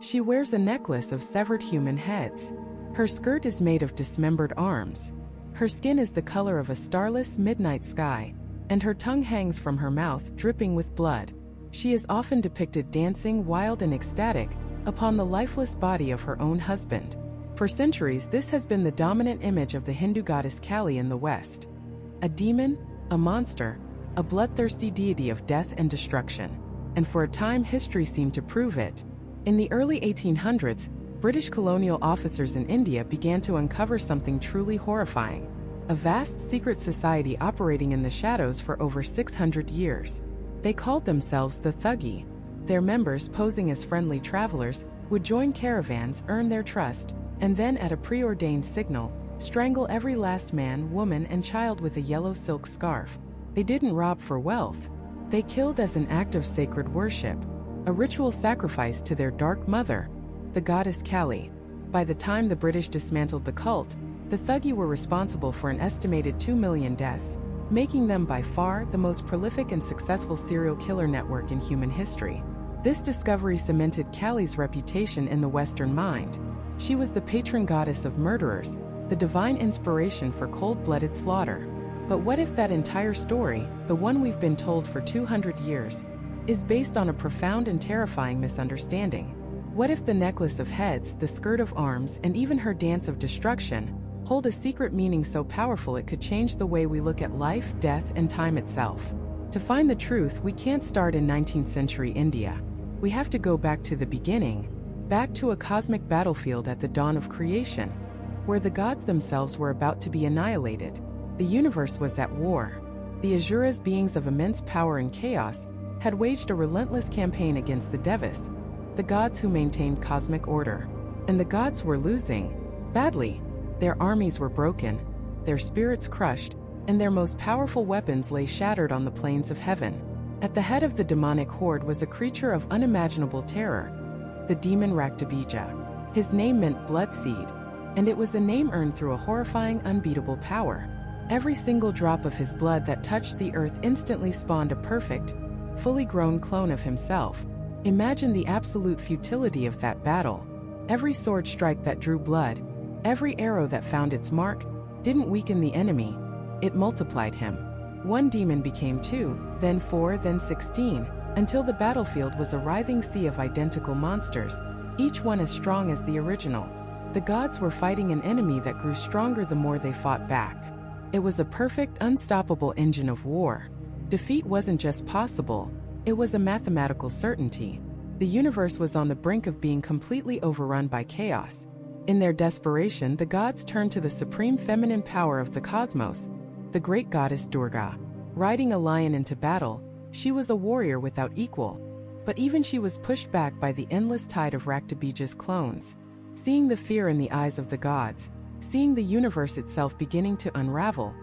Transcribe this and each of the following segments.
She wears a necklace of severed human heads. Her skirt is made of dismembered arms. Her skin is the color of a starless midnight sky, and her tongue hangs from her mouth, dripping with blood. She is often depicted dancing, wild and ecstatic, upon the lifeless body of her own husband. For centuries, this has been the dominant image of the Hindu goddess Kali in the West. A demon, a monster, a bloodthirsty deity of death and destruction. And for a time, history seemed to prove it. In the early 1800s, British colonial officers in India began to uncover something truly horrifying. A vast secret society operating in the shadows for over 600 years. They called themselves the Thuggee. Their members, posing as friendly travelers, would join caravans, earn their trust, and then at a preordained signal, strangle every last man, woman, and child with a yellow silk scarf. They didn't rob for wealth. They killed as an act of sacred worship, a ritual sacrifice to their dark mother, the goddess Kali. By the time the British dismantled the cult, the Thuggee were responsible for an estimated 2 million deaths, making them by far the most prolific and successful serial killer network in human history. This discovery cemented Kali's reputation in the Western mind. She was the patron goddess of murderers, the divine inspiration for cold-blooded slaughter. But what if that entire story, the one we've been told for 200 years, is based on a profound and terrifying misunderstanding? What if the necklace of heads, the skirt of arms, and even her dance of destruction hold a secret meaning so powerful it could change the way we look at life, death, and time itself? To find the truth, we can't start in 19th century India. We have to go back to the beginning, back to a cosmic battlefield at the dawn of creation, where the gods themselves were about to be annihilated. The universe was at war. The Asuras, beings of immense power and chaos, had waged a relentless campaign against the Devas, the gods who maintained cosmic order. And the gods were losing, badly. Their armies were broken, their spirits crushed, and their most powerful weapons lay shattered on the plains of heaven. At the head of the demonic horde was a creature of unimaginable terror, the demon Raktabija. His name meant blood seed, and it was a name earned through a horrifying, unbeatable power. Every single drop of his blood that touched the earth instantly spawned a perfect, fully grown clone of himself. Imagine the absolute futility of that battle. Every sword strike that drew blood, every arrow that found its mark, didn't weaken the enemy, it multiplied him. One demon became 2, then 4, then 16, until the battlefield was a writhing sea of identical monsters, each one as strong as the original. The gods were fighting an enemy that grew stronger the more they fought back. It was a perfect, unstoppable engine of war. Defeat wasn't just possible, it was a mathematical certainty. The universe was on the brink of being completely overrun by chaos. In their desperation, the gods turned to the supreme feminine power of the cosmos, the great goddess Durga. Riding a lion into battle, she was a warrior without equal. But even she was pushed back by the endless tide of Raktabija's clones. Seeing the fear in the eyes of the gods, seeing the universe itself beginning to unravel,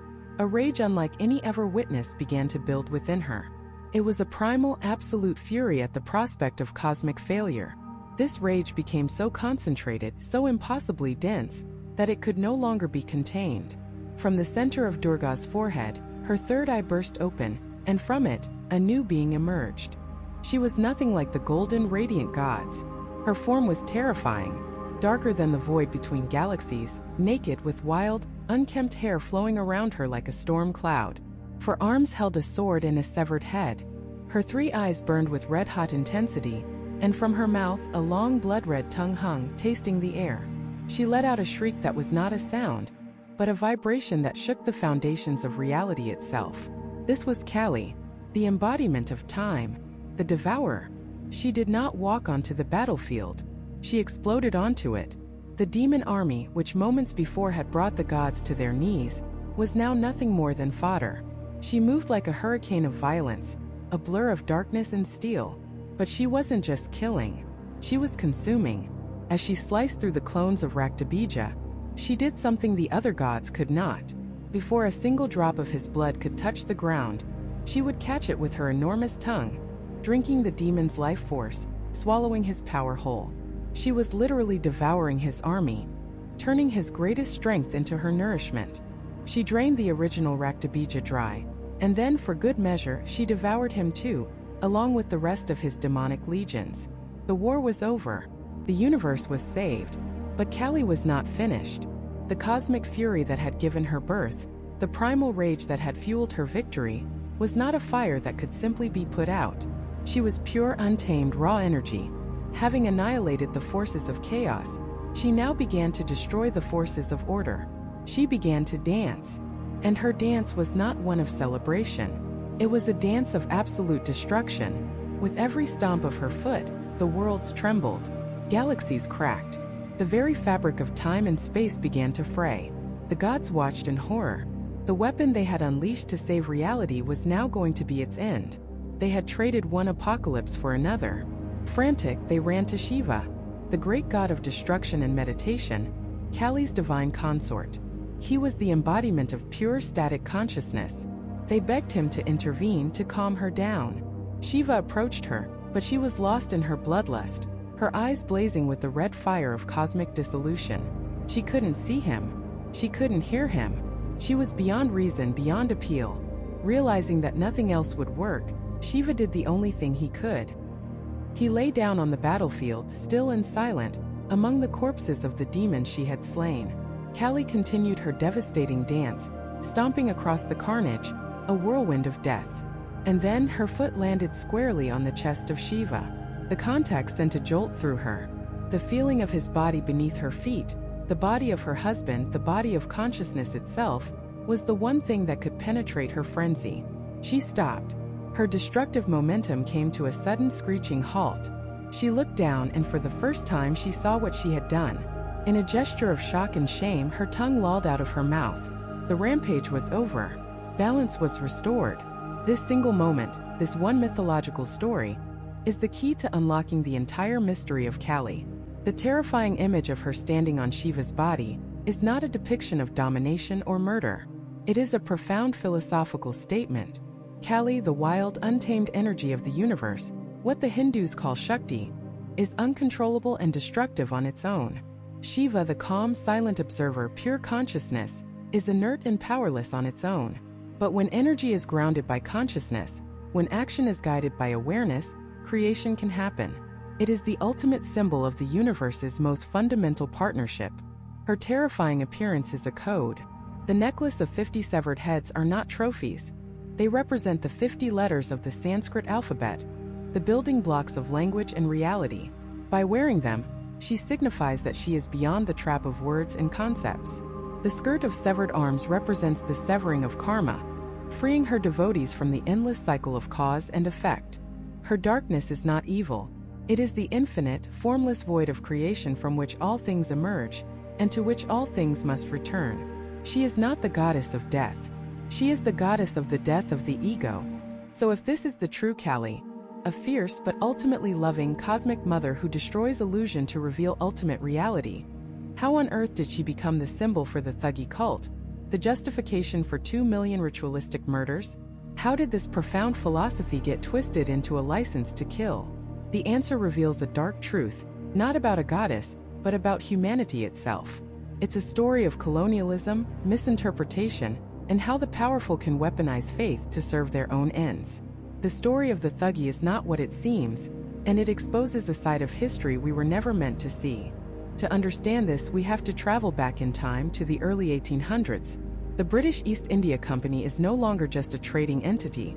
a rage unlike any ever witnessed began to build within her. It was a primal, absolute fury at the prospect of cosmic failure. This rage became so concentrated, so impossibly dense, that it could no longer be contained. From the center of Durga's forehead, her third eye burst open, and from it, a new being emerged. She was nothing like the golden, radiant gods. Her form was terrifying, darker than the void between galaxies, naked with wild, unkempt hair flowing around her like a storm cloud. Her arms held a sword and a severed head. Her 3 eyes burned with red-hot intensity, and from her mouth a long blood-red tongue hung, tasting the air. She let out a shriek that was not a sound, but a vibration that shook the foundations of reality itself. This was Kali, the embodiment of time, the devourer. She did not walk onto the battlefield. She exploded onto it. The demon army, which moments before had brought the gods to their knees, was now nothing more than fodder. She moved like a hurricane of violence, a blur of darkness and steel. But she wasn't just killing, she was consuming. As she sliced through the clones of Raktabija, she did something the other gods could not. Before a single drop of his blood could touch the ground, she would catch it with her enormous tongue, drinking the demon's life force, swallowing his power whole. She was literally devouring his army, turning his greatest strength into her nourishment. She drained the original Raktabija dry, and then for good measure she devoured him too, along with the rest of his demonic legions. The war was over. The universe was saved. But Callie was not finished. The cosmic fury that had given her birth, the primal rage that had fueled her victory, was not a fire that could simply be put out. She was pure, untamed, raw energy. Having annihilated the forces of chaos, she now began to destroy the forces of order. She began to dance. And her dance was not one of celebration. It was a dance of absolute destruction. With every stomp of her foot, the worlds trembled. Galaxies cracked. The very fabric of time and space began to fray. The gods watched in horror. The weapon they had unleashed to save reality was now going to be its end. They had traded one apocalypse for another. Frantic, they ran to Shiva, the great god of destruction and meditation, Callie's divine consort. He was the embodiment of pure static consciousness. They begged him to intervene to calm her down. Shiva approached her, but she was lost in her bloodlust, her eyes blazing with the red fire of cosmic dissolution. She couldn't see him. She couldn't hear him. She was beyond reason, beyond appeal. Realizing that nothing else would work, Shiva did the only thing he could. He lay down on the battlefield, still and silent, among the corpses of the demons she had slain. Callie continued her devastating dance, stomping across the carnage, a whirlwind of death. And then her foot landed squarely on the chest of Shiva. The contact sent a jolt through her. The feeling of his body beneath her feet, the body of her husband, the body of consciousness itself, was the one thing that could penetrate her frenzy. She stopped. Her destructive momentum came to a sudden screeching halt. She looked down, and for the first time she saw what she had done. In a gesture of shock and shame, her tongue lolled out of her mouth. The rampage was over. Balance was restored. This single moment, this one mythological story, is the key to unlocking the entire mystery of Callie. The terrifying image of her standing on Shiva's body is not a depiction of domination or murder. It is a profound philosophical statement. Callie, the wild, untamed energy of the universe, what the Hindus call Shakti, is uncontrollable and destructive on its own. Shiva, the calm, silent observer, pure consciousness, is inert and powerless on its own. But when energy is grounded by consciousness, when action is guided by awareness, creation can happen. It is the ultimate symbol of the universe's most fundamental partnership. Her terrifying appearance is a code. The necklace of 50 severed heads are not trophies. They represent the 50 letters of the Sanskrit alphabet, the building blocks of language and reality. By wearing them, she signifies that she is beyond the trap of words and concepts. The skirt of severed arms represents the severing of karma, freeing her devotees from the endless cycle of cause and effect. Her darkness is not evil. It is the infinite, formless void of creation from which all things emerge, and to which all things must return. She is not the goddess of death. She is the goddess of the death of the ego. So if this is the true Callie, a fierce but ultimately loving cosmic mother who destroys illusion to reveal ultimate reality, how on earth did she become the symbol for the Thuggee cult, the justification for 2 million ritualistic murders? How did this profound philosophy get twisted into a license to kill? The answer reveals a dark truth, not about a goddess, but about humanity itself. It's a story of colonialism, misinterpretation, and how the powerful can weaponize faith to serve their own ends. The story of the Thuggee is not what it seems, and it exposes a side of history we were never meant to see. To understand this, we have to travel back in time to the early 1800s. The British East India Company is no longer just a trading entity.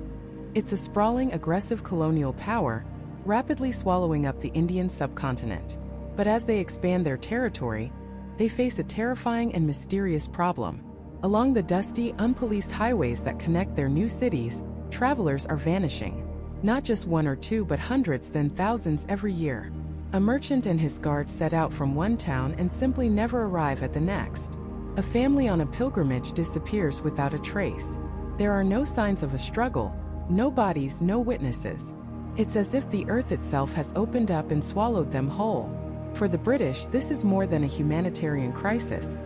It's a sprawling, aggressive colonial power, rapidly swallowing up the Indian subcontinent. But as they expand their territory, they face a terrifying and mysterious problem. Along the dusty, unpoliced highways that connect their new cities, travelers are vanishing. Not just one or two, but hundreds, then thousands every year. A merchant and his guards set out from one town and simply never arrive at the next. A family on a pilgrimage disappears without a trace. There are no signs of a struggle, no bodies, no witnesses. It's as if the earth itself has opened up and swallowed them whole. For the British, this is more than a humanitarian crisis.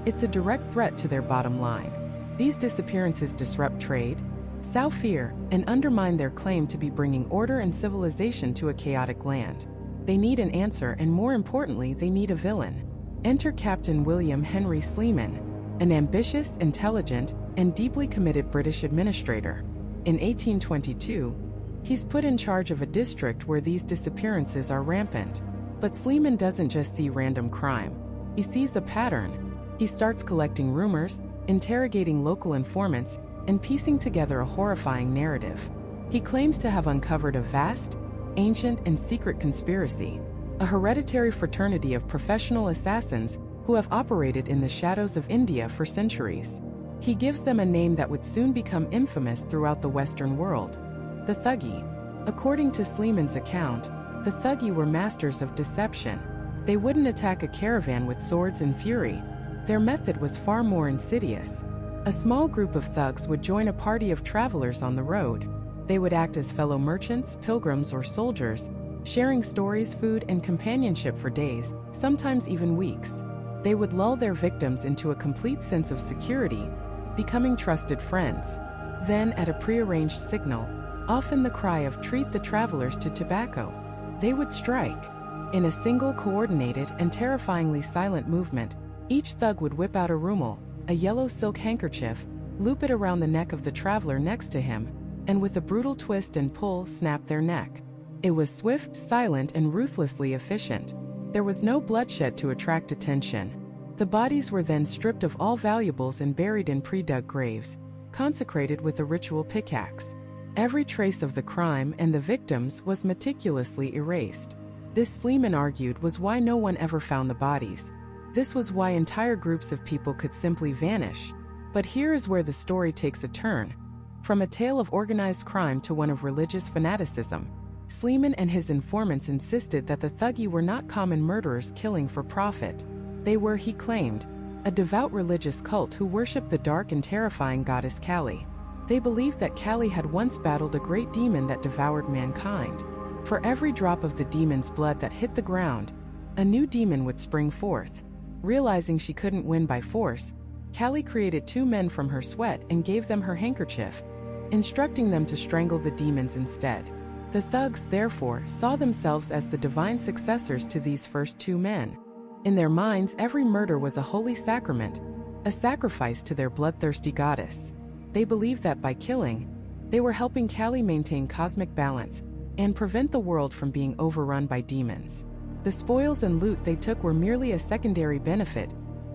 It's a direct threat to their bottom line. These disappearances disrupt trade, sow fear, and undermine their claim to be bringing order and civilization to a chaotic land. They need an answer, and more importantly, they need a villain. Enter Captain William Henry Sleeman, an ambitious, intelligent, and deeply committed British administrator. In 1822, he's put in charge of a district where these disappearances are rampant. But Sleeman doesn't just see random crime. He sees a pattern. He starts collecting rumors, interrogating local informants, and piecing together a horrifying narrative. He claims to have uncovered a vast, ancient, and secret conspiracy, a hereditary fraternity of professional assassins who have operated in the shadows of India for centuries. He gives them a name that would soon become infamous throughout the Western world: the Thuggee. According to Sleeman's account, the Thuggee were masters of deception. They wouldn't attack a caravan with swords and fury. Their method was far more insidious. A small group of thugs would join a party of travelers on the road. They would act as fellow merchants, pilgrims, or soldiers, sharing stories, food, and companionship for days, sometimes even weeks. They would lull their victims into a complete sense of security, becoming trusted friends. Then, at a prearranged signal, often the cry of "treat the travelers to tobacco," they would strike. In a single, coordinated, and terrifyingly silent movement, each thug would whip out a rumal, a yellow silk handkerchief, loop it around the neck of the traveler next to him, and with a brutal twist and pull, snap their neck. It was swift, silent, and ruthlessly efficient. There was no bloodshed to attract attention. The bodies were then stripped of all valuables and buried in pre-dug graves, consecrated with a ritual pickaxe. Every trace of the crime and the victims was meticulously erased. This, Sleeman argued, was why no one ever found the bodies. This was why entire groups of people could simply vanish. But here is where the story takes a turn. From a tale of organized crime to one of religious fanaticism, Sleeman and his informants insisted that the Thuggee were not common murderers killing for profit. They were, he claimed, a devout religious cult who worshipped the dark and terrifying goddess Kali. They believed that Kali had once battled a great demon that devoured mankind. For every drop of the demon's blood that hit the ground, a new demon would spring forth. Realizing she couldn't win by force, Kali created two men from her sweat and gave them her handkerchief, instructing them to strangle the demons instead. The thugs, therefore, saw themselves as the divine successors to these first two men. In their minds, every murder was a holy sacrament, a sacrifice to their bloodthirsty goddess. They believed that by killing, they were helping Kali maintain cosmic balance and prevent the world from being overrun by demons. The spoils and loot they took were merely a secondary benefit,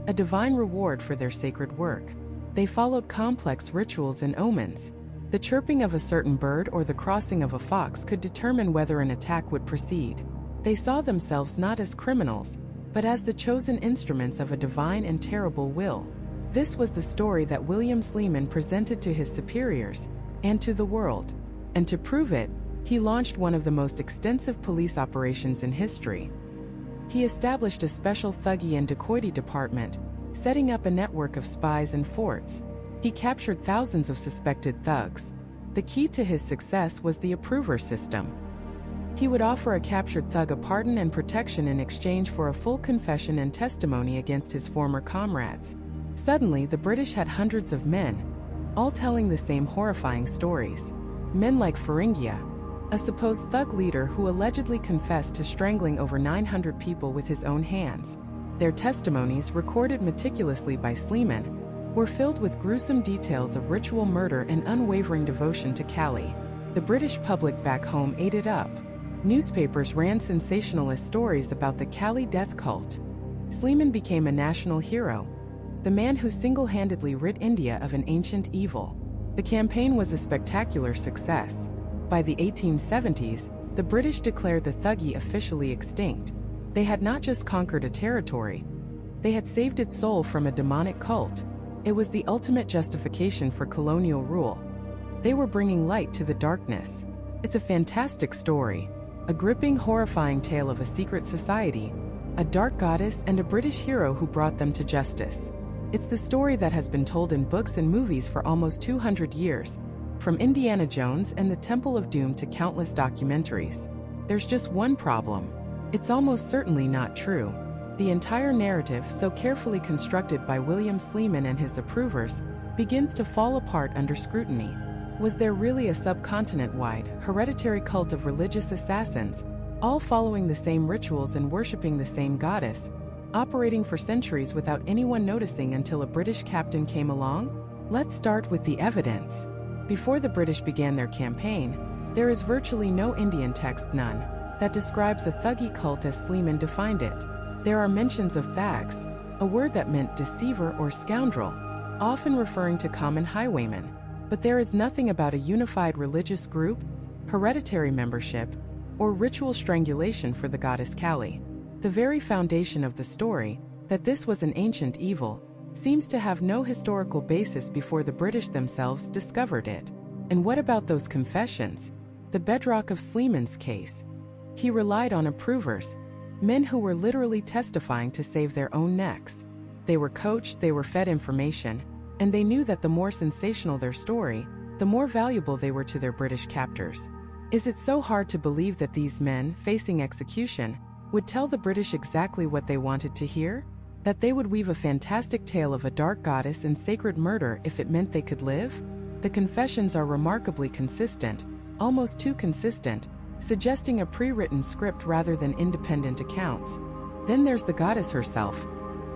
a divine reward for their sacred work. They followed complex rituals and omens. The chirping of a certain bird or the crossing of a fox could determine whether an attack would proceed. They saw themselves not as criminals, but as the chosen instruments of a divine and terrible will. This was the story that William Sleeman presented to his superiors and to the world. And to prove it, he launched one of the most extensive police operations in history. He established a special Thuggee and dacoity department, setting up a network of spies and forts. He captured thousands of suspected thugs. The key to his success was the approver system. He would offer a captured thug a pardon and protection in exchange for a full confession and testimony against his former comrades. Suddenly, the British had hundreds of men, all telling the same horrifying stories. Men like Feringhia, a supposed thug leader who allegedly confessed to strangling over 900 people with his own hands. Their testimonies, recorded meticulously by Sleeman, were filled with gruesome details of ritual murder and unwavering devotion to Kali. The British public back home ate it up. Newspapers ran sensationalist stories about the Kali death cult. Sleeman became a national hero, the man who single-handedly rid India of an ancient evil. The campaign was a spectacular success. By the 1870s, the British declared the Thuggee officially extinct. They had not just conquered a territory, they had saved its soul from a demonic cult. It was the ultimate justification for colonial rule. They were bringing light to the darkness. It's a fantastic story, a gripping, horrifying tale of a secret society, a dark goddess, and a British hero who brought them to justice. It's the story that has been told in books and movies for almost 200 years, from Indiana Jones and the Temple of Doom to countless documentaries. There's just one problem. It's almost certainly not true. The entire narrative, so carefully constructed by William Sleeman and his approvers, begins to fall apart under scrutiny. Was there really a subcontinent-wide, hereditary cult of religious assassins, all following the same rituals and worshipping the same goddess, operating for centuries without anyone noticing until a British captain came along? Let's start with the evidence. Before the British began their campaign, there is virtually no Indian text, none. that describes a Thuggee cult as Sleeman defined it. There are mentions of thags, a word that meant deceiver or scoundrel, often referring to common highwaymen. But there is nothing about a unified religious group, hereditary membership, or ritual strangulation for the goddess Kali. The very foundation of the story, that this was an ancient evil, seems to have no historical basis before the British themselves discovered it. And what about those confessions? The bedrock of Sleeman's case. He relied on approvers, men who were literally testifying to save their own necks. They were coached, they were fed information, and they knew that the more sensational their story, the more valuable they were to their British captors. Is it so hard to believe that these men, facing execution, would tell the British exactly what they wanted to hear? That they would weave a fantastic tale of a dark goddess and sacred murder if it meant they could live? The confessions are remarkably consistent, almost too consistent, suggesting a pre-written script rather than independent accounts. Then there's the goddess herself,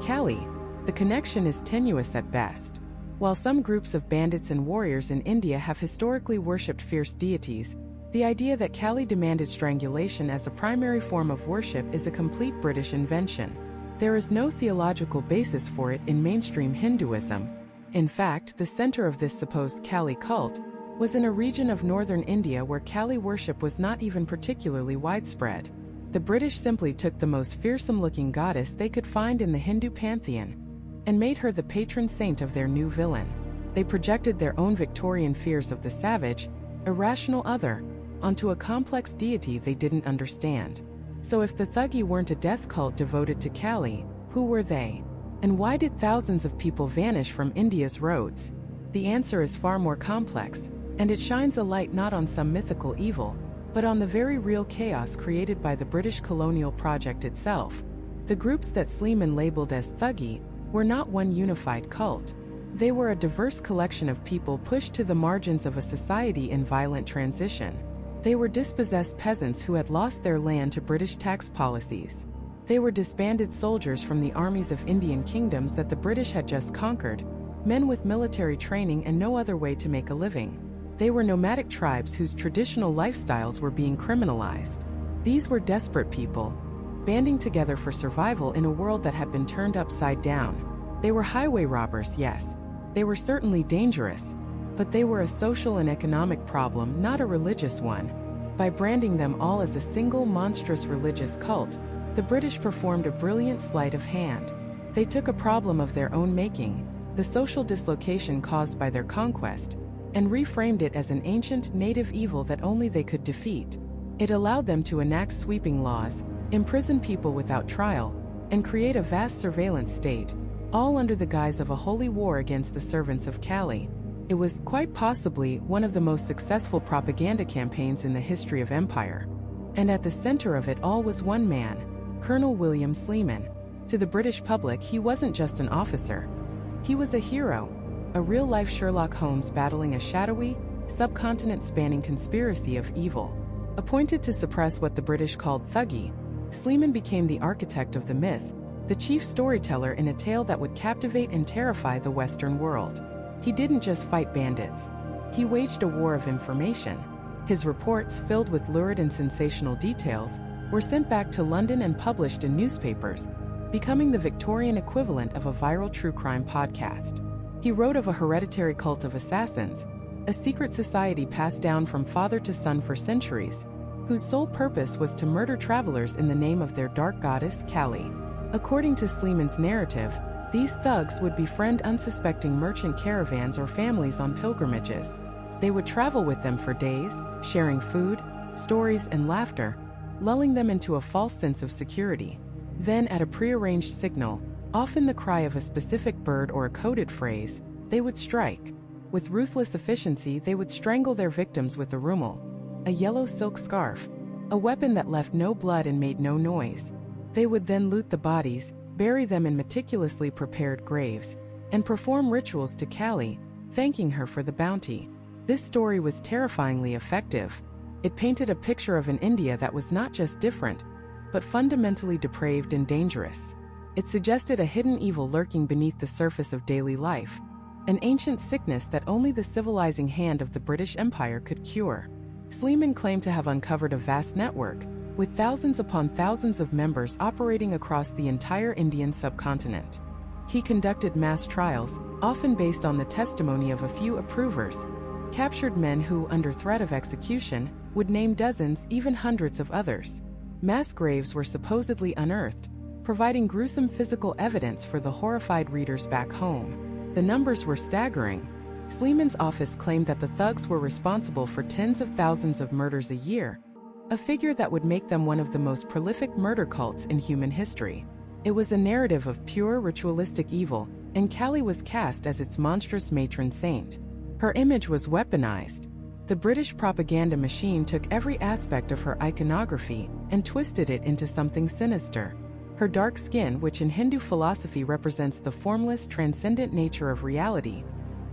Kali. The connection is tenuous at best. While some groups of bandits and warriors in India have historically worshipped fierce deities, the idea that Kali demanded strangulation as a primary form of worship is a complete British invention. There is no theological basis for it in mainstream Hinduism. In fact, the center of this supposed Kali cult was in a region of northern India where Kali worship was not even particularly widespread. The British simply took the most fearsome-looking goddess they could find in the Hindu pantheon and made her the patron saint of their new villain. They projected their own Victorian fears of the savage, irrational other, onto a complex deity they didn't understand. So if the Thuggee weren't a death cult devoted to Kali, who were they? And why did thousands of people vanish from India's roads? The answer is far more complex, and it shines a light not on some mythical evil, but on the very real chaos created by the British colonial project itself. The groups that Sleeman labeled as Thuggee were not one unified cult. They were a diverse collection of people pushed to the margins of a society in violent transition. They were dispossessed peasants who had lost their land to British tax policies. They were disbanded soldiers from the armies of Indian kingdoms that the British had just conquered, men with military training and no other way to make a living. They were nomadic tribes whose traditional lifestyles were being criminalized. These were desperate people, banding together for survival in a world that had been turned upside down. They were highway robbers, yes. They were certainly dangerous, but they were a social and economic problem, not a religious one. By branding them all as a single monstrous religious cult, the British performed a brilliant sleight of hand. They took a problem of their own making, the social dislocation caused by their conquest, and reframed it as an ancient, native evil that only they could defeat. It allowed them to enact sweeping laws, imprison people without trial, and create a vast surveillance state, all under the guise of a holy war against the servants of Kali. It was, quite possibly, one of the most successful propaganda campaigns in the history of empire. And at the center of it all was one man, Colonel William Sleeman. To the British public, he wasn't just an officer. He was a hero, a real-life Sherlock Holmes battling a shadowy, subcontinent-spanning conspiracy of evil. Appointed to suppress what the British called Thuggee, Sleeman became the architect of the myth, the chief storyteller in a tale that would captivate and terrify the Western world. He didn't just fight bandits. He waged a war of information. His reports, filled with lurid and sensational details, were sent back to London and published in newspapers, becoming the Victorian equivalent of a viral true crime podcast. He wrote of a hereditary cult of assassins, a secret society passed down from father to son for centuries, whose sole purpose was to murder travelers in the name of their dark goddess, Kali. According to Sleeman's narrative, these thugs would befriend unsuspecting merchant caravans or families on pilgrimages. They would travel with them for days, sharing food, stories, and laughter, lulling them into a false sense of security. Then, at a prearranged signal, often the cry of a specific bird or a coded phrase, they would strike. With ruthless efficiency, they would strangle their victims with a rumal, a yellow silk scarf, a weapon that left no blood and made no noise. They would then loot the bodies, bury them in meticulously prepared graves, and perform rituals to Kali, thanking her for the bounty. This story was terrifyingly effective. It painted a picture of an India that was not just different, but fundamentally depraved and dangerous. It suggested a hidden evil lurking beneath the surface of daily life, an ancient sickness that only the civilizing hand of the British Empire could cure. Sleeman claimed to have uncovered a vast network, with thousands upon thousands of members operating across the entire Indian subcontinent. He conducted mass trials, often based on the testimony of a few approvers, captured men who, under threat of execution, would name dozens, even hundreds of others. Mass graves were supposedly unearthed, providing gruesome physical evidence for the horrified readers back home. The numbers were staggering. Sleeman's office claimed that the thugs were responsible for tens of thousands of murders a year, a figure that would make them one of the most prolific murder cults in human history. It was a narrative of pure ritualistic evil, and Kali was cast as its monstrous matron saint. Her image was weaponized. The British propaganda machine took every aspect of her iconography and twisted it into something sinister. Her dark skin, which in Hindu philosophy represents the formless, transcendent nature of reality,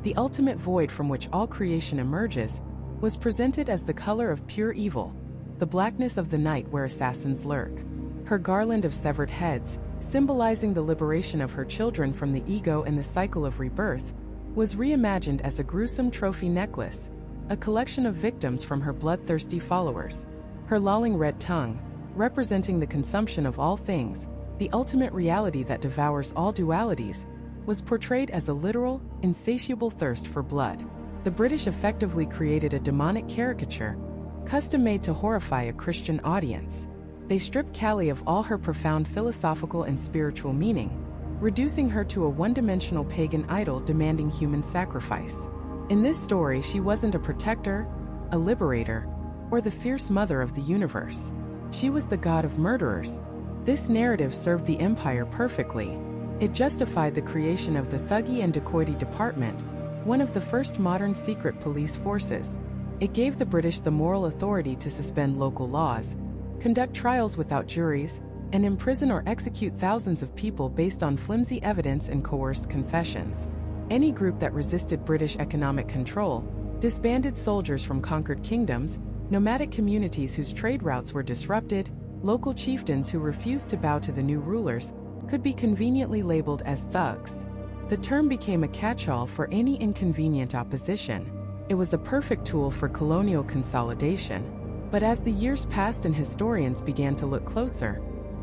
the ultimate void from which all creation emerges, was presented as the color of pure evil, the blackness of the night where assassins lurk. Her garland of severed heads, symbolizing the liberation of her children from the ego and the cycle of rebirth, was reimagined as a gruesome trophy necklace, a collection of victims from her bloodthirsty followers. Her lolling red tongue, representing the consumption of all things, the ultimate reality that devours all dualities, was portrayed as a literal, insatiable thirst for blood. The British effectively created a demonic caricature, custom-made to horrify a Christian audience. They stripped Kali of all her profound philosophical and spiritual meaning, reducing her to a one-dimensional pagan idol demanding human sacrifice. In this story, she wasn't a protector, a liberator, or the fierce mother of the universe. She was the god of murderers. This narrative served the empire perfectly. It justified the creation of the Thuggee and Dacoity Department, one of the first modern secret police forces. It gave the British the moral authority to suspend local laws, conduct trials without juries, and imprison or execute thousands of people based on flimsy evidence and coerced confessions. Any group that resisted British economic control, disbanded soldiers from conquered kingdoms, nomadic communities whose trade routes were disrupted, local chieftains who refused to bow to the new rulers, could be conveniently labeled as thugs. The term became a catch-all for any inconvenient opposition. It was a perfect tool for colonial consolidation. But as the years passed and historians began to look closer,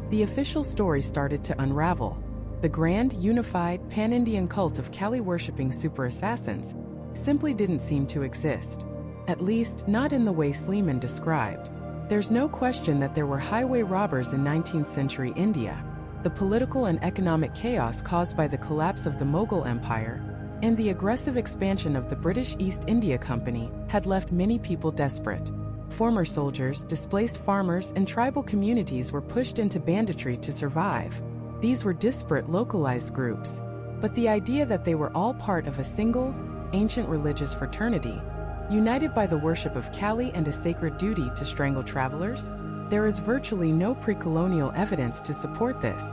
the official story started to unravel. The grand, unified, pan-Indian cult of Kali-worshipping super-assassins simply didn't seem to exist. At least, not in the way Sleeman described. There's no question that there were highway robbers in 19th century India. The political and economic chaos caused by the collapse of the Mughal Empire and the aggressive expansion of the British East India Company had left many people desperate. Former soldiers, displaced farmers, and tribal communities were pushed into banditry to survive. These were disparate, localized groups, but the idea that they were all part of a single, ancient religious fraternity, united by the worship of Kali and a sacred duty to strangle travelers? There is virtually no pre-colonial evidence to support this.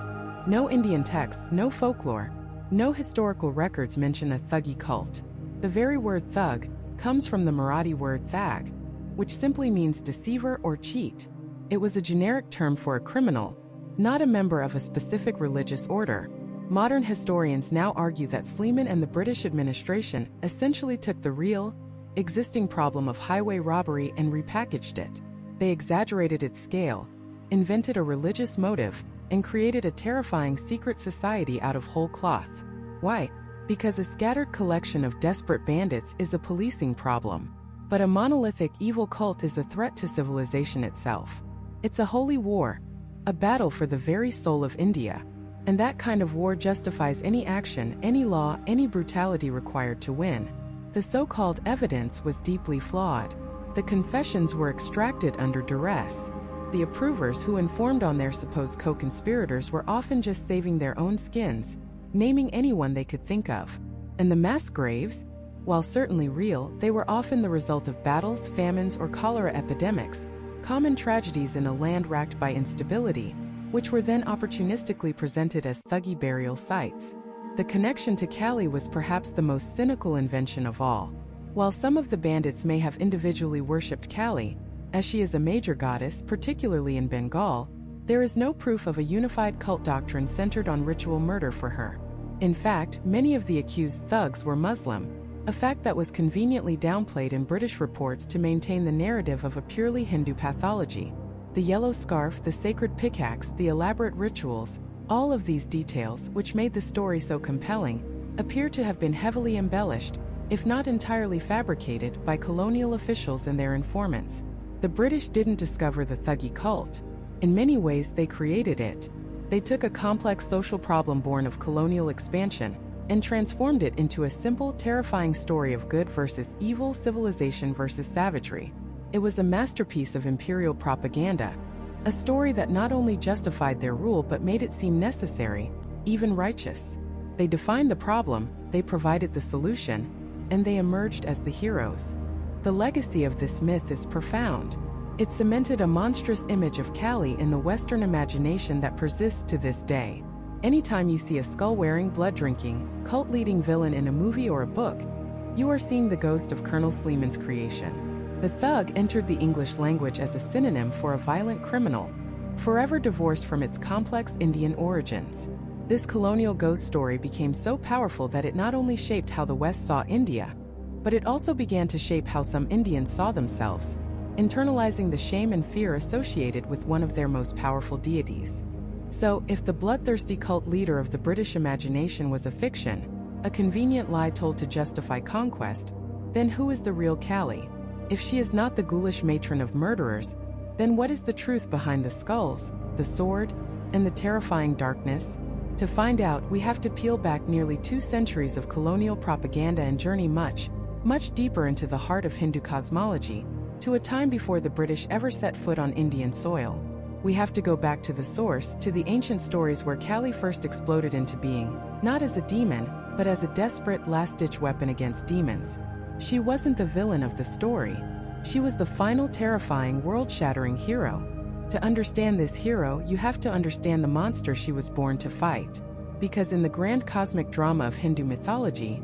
No Indian texts, no folklore, no historical records mention a Thuggee cult. The very word thug comes from the Marathi word thag, which simply means deceiver or cheat. It was a generic term for a criminal, not a member of a specific religious order. Modern historians now argue that Sleeman and the British administration essentially took the real, existing problem of highway robbery and repackaged it. They exaggerated its scale, invented a religious motive, and created a terrifying secret society out of whole cloth. Why? Because a scattered collection of desperate bandits is a policing problem. But a monolithic evil cult is a threat to civilization itself. It's a holy war, a battle for the very soul of India. And that kind of war justifies any action, any law, any brutality required to win. The so-called evidence was deeply flawed. The confessions were extracted under duress. The approvers who informed on their supposed co-conspirators were often just saving their own skins, naming anyone they could think of. And the mass graves, while certainly real, they were often the result of battles, famines, or cholera epidemics, common tragedies in a land racked by instability, which were then opportunistically presented as Thuggee burial sites. The connection to Kali was perhaps the most cynical invention of all. While some of the bandits may have individually worshipped Kali, as she is a major goddess, particularly in Bengal, there is no proof of a unified cult doctrine centered on ritual murder for her. In fact, many of the accused thugs were Muslim, a fact that was conveniently downplayed in British reports to maintain the narrative of a purely Hindu pathology. The yellow scarf, the sacred pickaxe, the elaborate rituals, all of these details, which made the story so compelling, appear to have been heavily embellished, if not entirely fabricated, by colonial officials and their informants. The British didn't discover the Thuggee cult. In many ways, they created it. They took a complex social problem born of colonial expansion and transformed it into a simple, terrifying story of good versus evil, civilization versus savagery. It was a masterpiece of imperial propaganda, a story that not only justified their rule but made it seem necessary, even righteous. They defined the problem, they provided the solution, and they emerged as the heroes. The legacy of this myth is profound. It cemented a monstrous image of Kali in the Western imagination that persists to this day. Anytime you see a skull-wearing, blood-drinking, cult-leading villain in a movie or a book, you are seeing the ghost of Colonel Sleeman's creation. The thug entered the English language as a synonym for a violent criminal, forever divorced from its complex Indian origins. This colonial ghost story became so powerful that it not only shaped how the West saw India, but it also began to shape how some Indians saw themselves, internalizing the shame and fear associated with one of their most powerful deities. So, if the bloodthirsty cult leader of the British imagination was a fiction, a convenient lie told to justify conquest, then who is the real Kali? If she is not the ghoulish matron of murderers, then what is the truth behind the skulls, the sword, and the terrifying darkness? To find out, we have to peel back nearly 2 centuries of colonial propaganda and journey much, much deeper into the heart of Hindu cosmology, to a time before the British ever set foot on Indian soil. We have to go back to the source, to the ancient stories where Kali first exploded into being, not as a demon, but as a desperate last-ditch weapon against demons. She wasn't the villain of the story. She was the final terrifying, world-shattering hero. To understand this hero, you have to understand the monster she was born to fight. Because in the grand cosmic drama of Hindu mythology,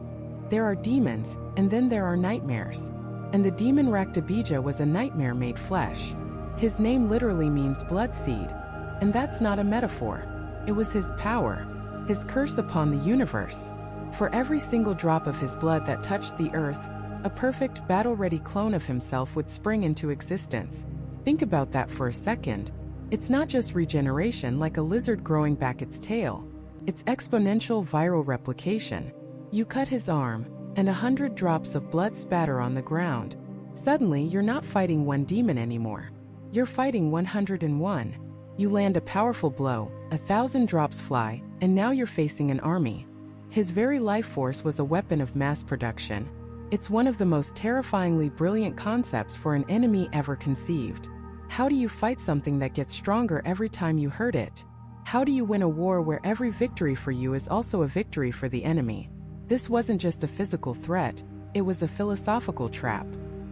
there are demons, and then there are nightmares. And the demon Raktabija was a nightmare made flesh. His name literally means blood seed, and that's not a metaphor. It was his power, his curse upon the universe. For every single drop of his blood that touched the earth, a perfect, battle-ready clone of himself would spring into existence. Think about that for a second. It's not just regeneration like a lizard growing back its tail. It's exponential viral replication. You cut his arm, and 100 drops of blood spatter on the ground. Suddenly, you're not fighting one demon anymore. You're fighting 101. You land a powerful blow, 1,000 drops fly, and now you're facing an army. His very life force was a weapon of mass production. It's one of the most terrifyingly brilliant concepts for an enemy ever conceived. How do you fight something that gets stronger every time you hurt it? How do you win a war where every victory for you is also a victory for the enemy? This wasn't just a physical threat, it was a philosophical trap.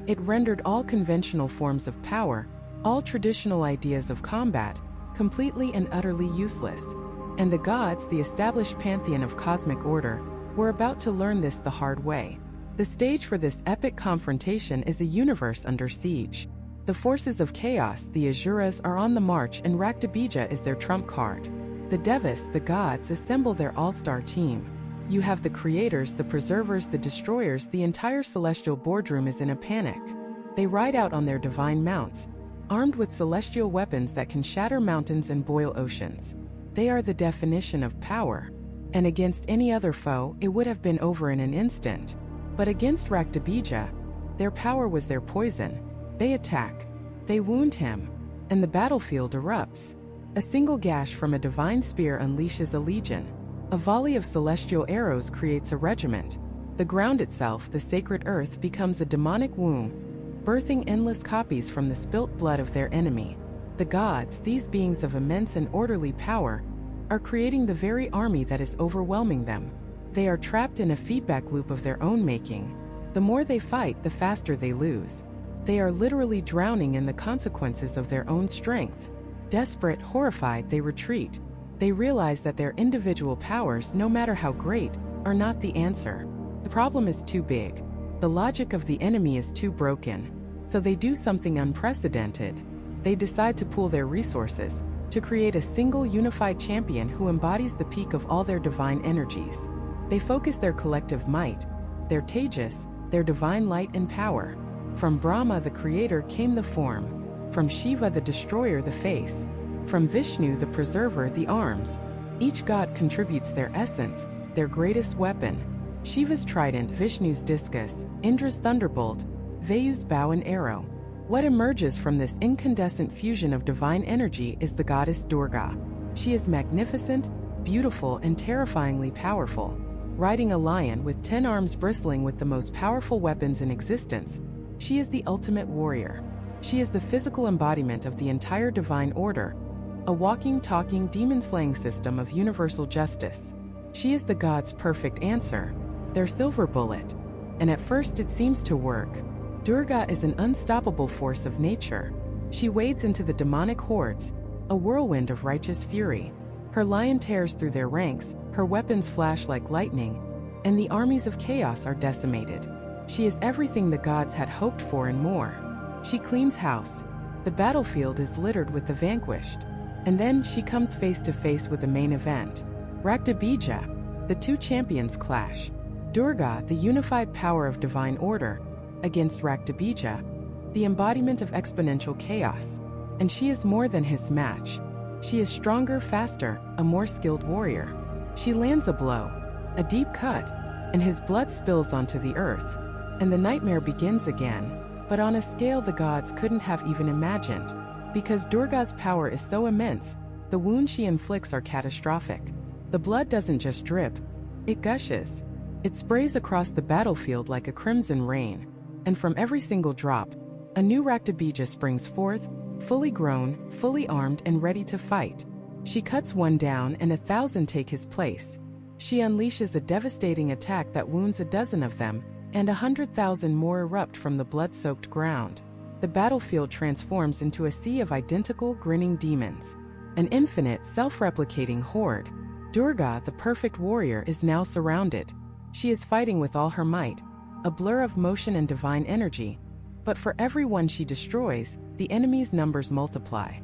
It rendered all conventional forms of power, all traditional ideas of combat, completely and utterly useless. And the gods, the established pantheon of cosmic order, were about to learn this the hard way. The stage for this epic confrontation is a universe under siege. The forces of chaos, the Asuras, are on the march, and Raktabija is their trump card. The Devas, the gods, assemble their all-star team. You have the creators, the preservers, the destroyers. The entire celestial boardroom is in a panic. They ride out on their divine mounts, armed with celestial weapons that can shatter mountains and boil oceans. They are the definition of power. And against any other foe, it would have been over in an instant. But against Raktabija, their power was their poison. They attack, they wound him, and the battlefield erupts. A single gash from a divine spear unleashes a legion. A volley of celestial arrows creates a regiment. The ground itself, the sacred earth, becomes a demonic womb, birthing endless copies from the spilt blood of their enemy. The gods, these beings of immense and orderly power, are creating the very army that is overwhelming them. They are trapped in a feedback loop of their own making. The more they fight, the faster they lose. They are literally drowning in the consequences of their own strength. Desperate, horrified, they retreat. They realize that their individual powers, no matter how great, are not the answer. The problem is too big. The logic of the enemy is too broken. So they do something unprecedented. They decide to pool their resources, to create a single unified champion who embodies the peak of all their divine energies. They focus their collective might, their tejas, their divine light and power. From Brahma the creator came the form. from Shiva the destroyer the face, from Vishnu the preserver the arms. Each god contributes their essence, their greatest weapon. Shiva's trident, Vishnu's discus, Indra's thunderbolt, Vayu's bow and arrow. What emerges from this incandescent fusion of divine energy is the goddess Durga. She is magnificent, beautiful, and terrifyingly powerful. Riding a lion with 10 arms bristling with the most powerful weapons in existence, she is the ultimate warrior. She is the physical embodiment of the entire divine order, a walking, talking, demon-slaying system of universal justice. She is the gods' perfect answer, their silver bullet. And at first it seems to work. Durga is an unstoppable force of nature. She wades into the demonic hordes, a whirlwind of righteous fury. Her lion tears through their ranks, her weapons flash like lightning, and the armies of chaos are decimated. She is everything the gods had hoped for and more. She cleans house. The battlefield is littered with the vanquished. And then she comes face to face with the main event. Raktabija, the two champions clash. Durga, the unified power of divine order, against Raktabija, the embodiment of exponential chaos. And she is more than his match. She is stronger, faster, a more skilled warrior. She lands a blow, a deep cut, and his blood spills onto the earth. And the nightmare begins again, but on a scale the gods couldn't have even imagined. Because Durga's power is so immense, the wounds she inflicts are catastrophic. The blood doesn't just drip, it gushes. It sprays across the battlefield like a crimson rain. And from every single drop, a new Raktabija springs forth, fully grown, fully armed, and ready to fight. She cuts one down and 1,000 take his place. She unleashes a devastating attack that wounds a dozen of them, and 100,000 more erupt from the blood-soaked ground. The battlefield transforms into a sea of identical, grinning demons. An infinite, self-replicating horde. Durga, the perfect warrior, is now surrounded. She is fighting with all her might, a blur of motion and divine energy. But for every one she destroys, the enemy's numbers multiply.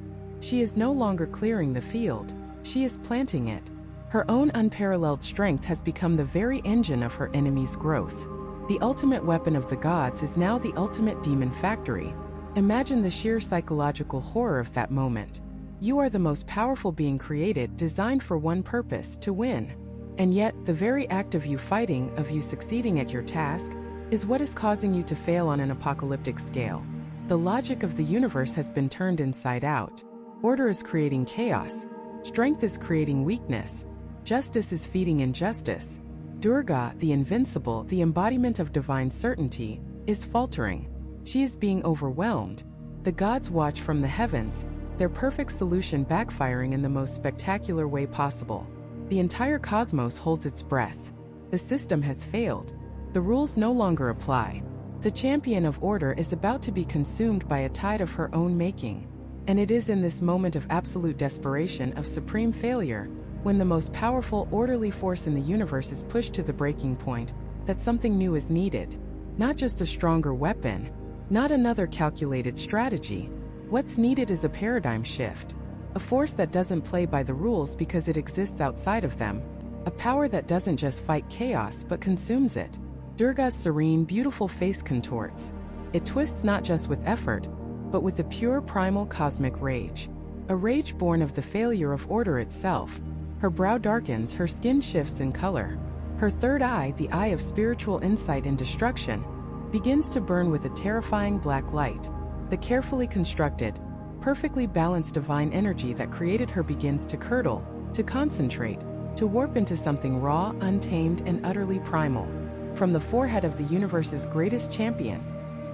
She is no longer clearing the field, she is planting it. Her own unparalleled strength has become the very engine of her enemy's growth. The ultimate weapon of the gods is now the ultimate demon factory. Imagine the sheer psychological horror of that moment. You are the most powerful being created, designed for one purpose, to win. And yet, the very act of you fighting, of you succeeding at your task, is what is causing you to fail on an apocalyptic scale. The logic of the universe has been turned inside out. Order is creating chaos. Strength is creating weakness. Justice is feeding injustice. Durga, the invincible, the embodiment of divine certainty, is faltering. She is being overwhelmed. The gods watch from the heavens, their perfect solution backfiring in the most spectacular way possible. The entire cosmos holds its breath. The system has failed. The rules no longer apply. The champion of order is about to be consumed by a tide of her own making. And it is in this moment of absolute desperation, of supreme failure, when the most powerful, orderly force in the universe is pushed to the breaking point, that something new is needed. Not just a stronger weapon, not another calculated strategy. What's needed is a paradigm shift. A force that doesn't play by the rules because it exists outside of them. A power that doesn't just fight chaos but consumes it. Durga's serene, beautiful face contorts. It twists not just with effort, but with a pure primal cosmic rage. A rage born of the failure of order itself. Her brow darkens, her skin shifts in color. Her third eye, the eye of spiritual insight and destruction, begins to burn with a terrifying black light. The carefully constructed, perfectly balanced divine energy that created her begins to curdle, to concentrate, to warp into something raw, untamed, and utterly primal. From the forehead of the universe's greatest champion,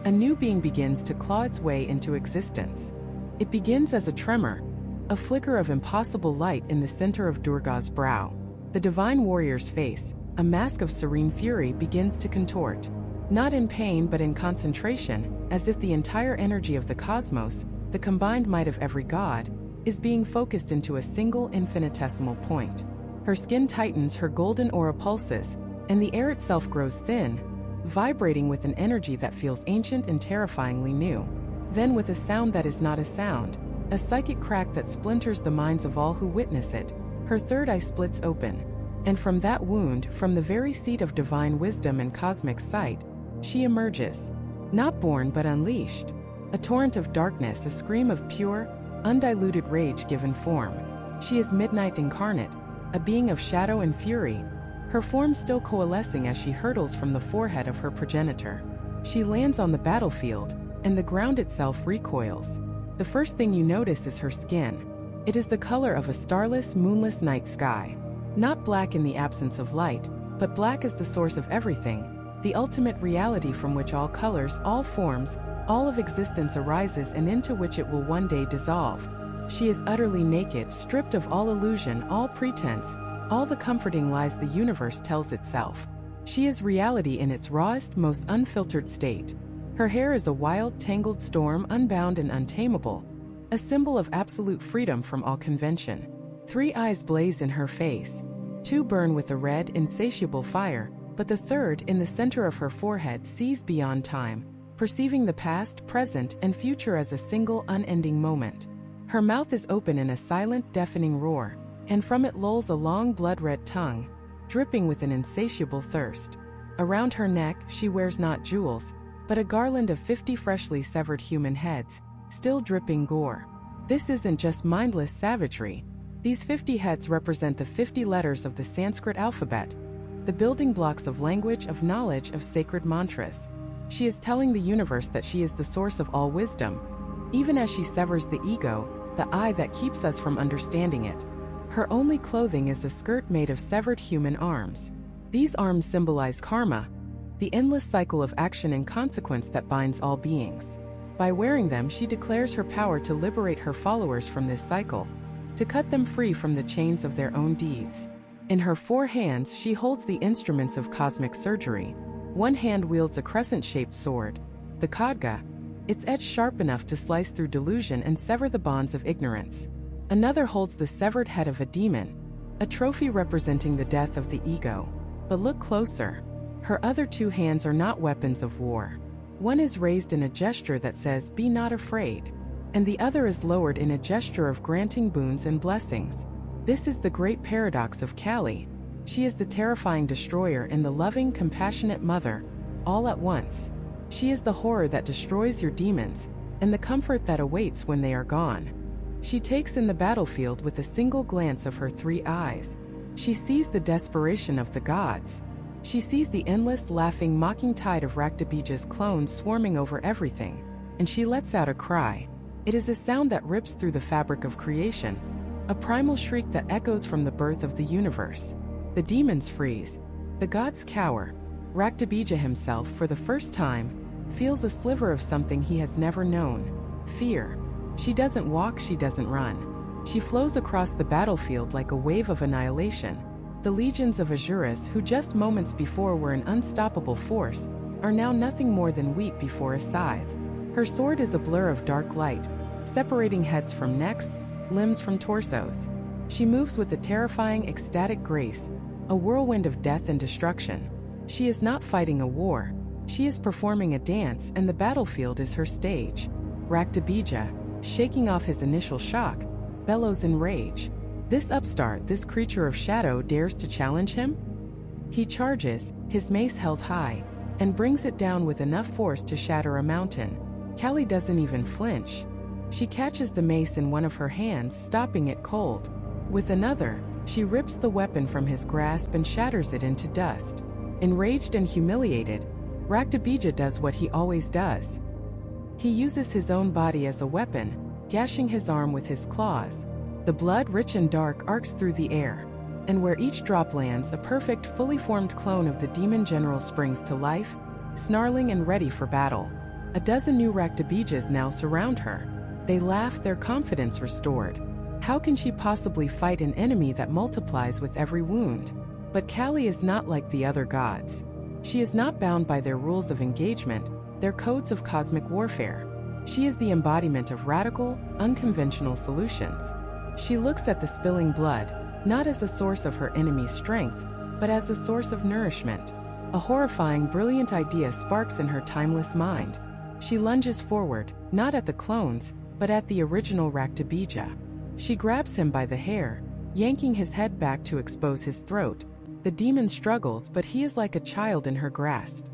a new being begins to claw its way into existence. It begins as a tremor, a flicker of impossible light in the center of Durga's brow. The divine warrior's face, a mask of serene fury, begins to contort. Not in pain but in concentration, as if the entire energy of the cosmos, the combined might of every god, is being focused into a single infinitesimal point. Her skin tightens, her golden aura pulses, and the air itself grows thin, vibrating with an energy that feels ancient and terrifyingly new. Then, with a sound that is not a sound, a psychic crack that splinters the minds of all who witness it, her third eye splits open. And from that wound, from the very seat of divine wisdom and cosmic sight, she emerges. Not born but unleashed. A torrent of darkness, a scream of pure, undiluted rage given form. She is midnight incarnate, a being of shadow and fury, her form still coalescing as she hurtles from the forehead of her progenitor. She lands on the battlefield, and the ground itself recoils. The first thing you notice is her skin. It is the color of a starless, moonless night sky. Not black in the absence of light, but black as the source of everything, the ultimate reality from which all colors, all forms, all of existence arises and into which it will one day dissolve. She is utterly naked, stripped of all illusion, all pretense, all the comforting lies the universe tells itself. She is reality in its rawest, most unfiltered state. Her hair is a wild, tangled storm, unbound and untamable, a symbol of absolute freedom from all convention. 3 eyes blaze in her face. 2 burn with a red, insatiable fire, but the third, in the center of her forehead, sees beyond time, perceiving the past, present, and future as a single, unending moment. Her mouth is open in a silent, deafening roar, and from it lolls a long, blood-red tongue, dripping with an insatiable thirst. Around her neck, she wears not jewels, but a garland of 50 freshly severed human heads, still dripping gore. This isn't just mindless savagery. These 50 heads represent the 50 letters of the Sanskrit alphabet, the building blocks of language, of knowledge, of sacred mantras. She is telling the universe that she is the source of all wisdom, even as she severs the ego, the I that keeps us from understanding it. Her only clothing is a skirt made of severed human arms. These arms symbolize karma, the endless cycle of action and consequence that binds all beings. By wearing them, she declares her power to liberate her followers from this cycle, to cut them free from the chains of their own deeds. In her 4 hands, she holds the instruments of cosmic surgery. One hand wields a crescent-shaped sword, the khadga, its edge sharp enough to slice through delusion and sever the bonds of ignorance. Another holds the severed head of a demon, a trophy representing the death of the ego. But look closer. Her other 2 hands are not weapons of war. One is raised in a gesture that says, "Be not afraid," and the other is lowered in a gesture of granting boons and blessings. This is the great paradox of Kali. She is the terrifying destroyer and the loving, compassionate mother, all at once. She is the horror that destroys your demons, and the comfort that awaits when they are gone. She takes in the battlefield with a single glance of her 3 eyes. She sees the desperation of the gods. She sees the endless, laughing, mocking tide of Raktabija's clones swarming over everything, and she lets out a cry. It is a sound that rips through the fabric of creation, a primal shriek that echoes from the birth of the universe. The demons freeze. The gods cower. Raktabija himself, for the first time, feels a sliver of something he has never known: fear. She doesn't walk, she doesn't run. She flows across the battlefield like a wave of annihilation. The legions of Asuras, who just moments before were an unstoppable force, are now nothing more than wheat before a scythe. Her sword is a blur of dark light, separating heads from necks, limbs from torsos. She moves with a terrifying, ecstatic grace, a whirlwind of death and destruction. She is not fighting a war. She is performing a dance, and the battlefield is her stage. Raktabija, shaking off his initial shock, bellows in rage. This upstart, this creature of shadow, dares to challenge him? He charges, his mace held high, and brings it down with enough force to shatter a mountain. Kali doesn't even flinch. She catches the mace in one of her hands, stopping it cold. With another, she rips the weapon from his grasp and shatters it into dust. Enraged and humiliated, Raktabija does what he always does. He uses his own body as a weapon, gashing his arm with his claws. The blood, rich and dark, arcs through the air, and where each drop lands, a perfect, fully formed clone of the demon general springs to life, snarling and ready for battle. A dozen new Raktabijas now surround her. They laugh, their confidence restored. How can she possibly fight an enemy that multiplies with every wound? But Kali is not like the other gods. She is not bound by their rules of engagement, their codes of cosmic warfare. She is the embodiment of radical, unconventional solutions. She looks at the spilling blood, not as a source of her enemy's strength, but as a source of nourishment. A horrifying, brilliant idea sparks in her timeless mind. She lunges forward, not at the clones, but at the original Raktabija. She grabs him by the hair, yanking his head back to expose his throat. The demon struggles, but he is like a child in her grasp.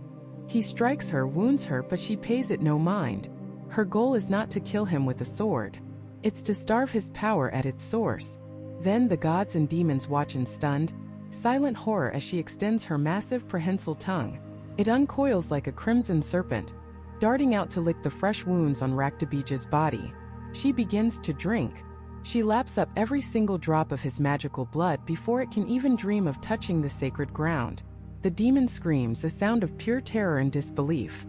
He strikes her, wounds her, but she pays it no mind. Her goal is not to kill him with a sword. It's to starve his power at its source. Then the gods and demons watch in stunned, silent horror as she extends her massive prehensile tongue. It uncoils like a crimson serpent, darting out to lick the fresh wounds on Raktabija's body. She begins to drink. She laps up every single drop of his magical blood before it can even dream of touching the sacred ground. The demon screams, a sound of pure terror and disbelief.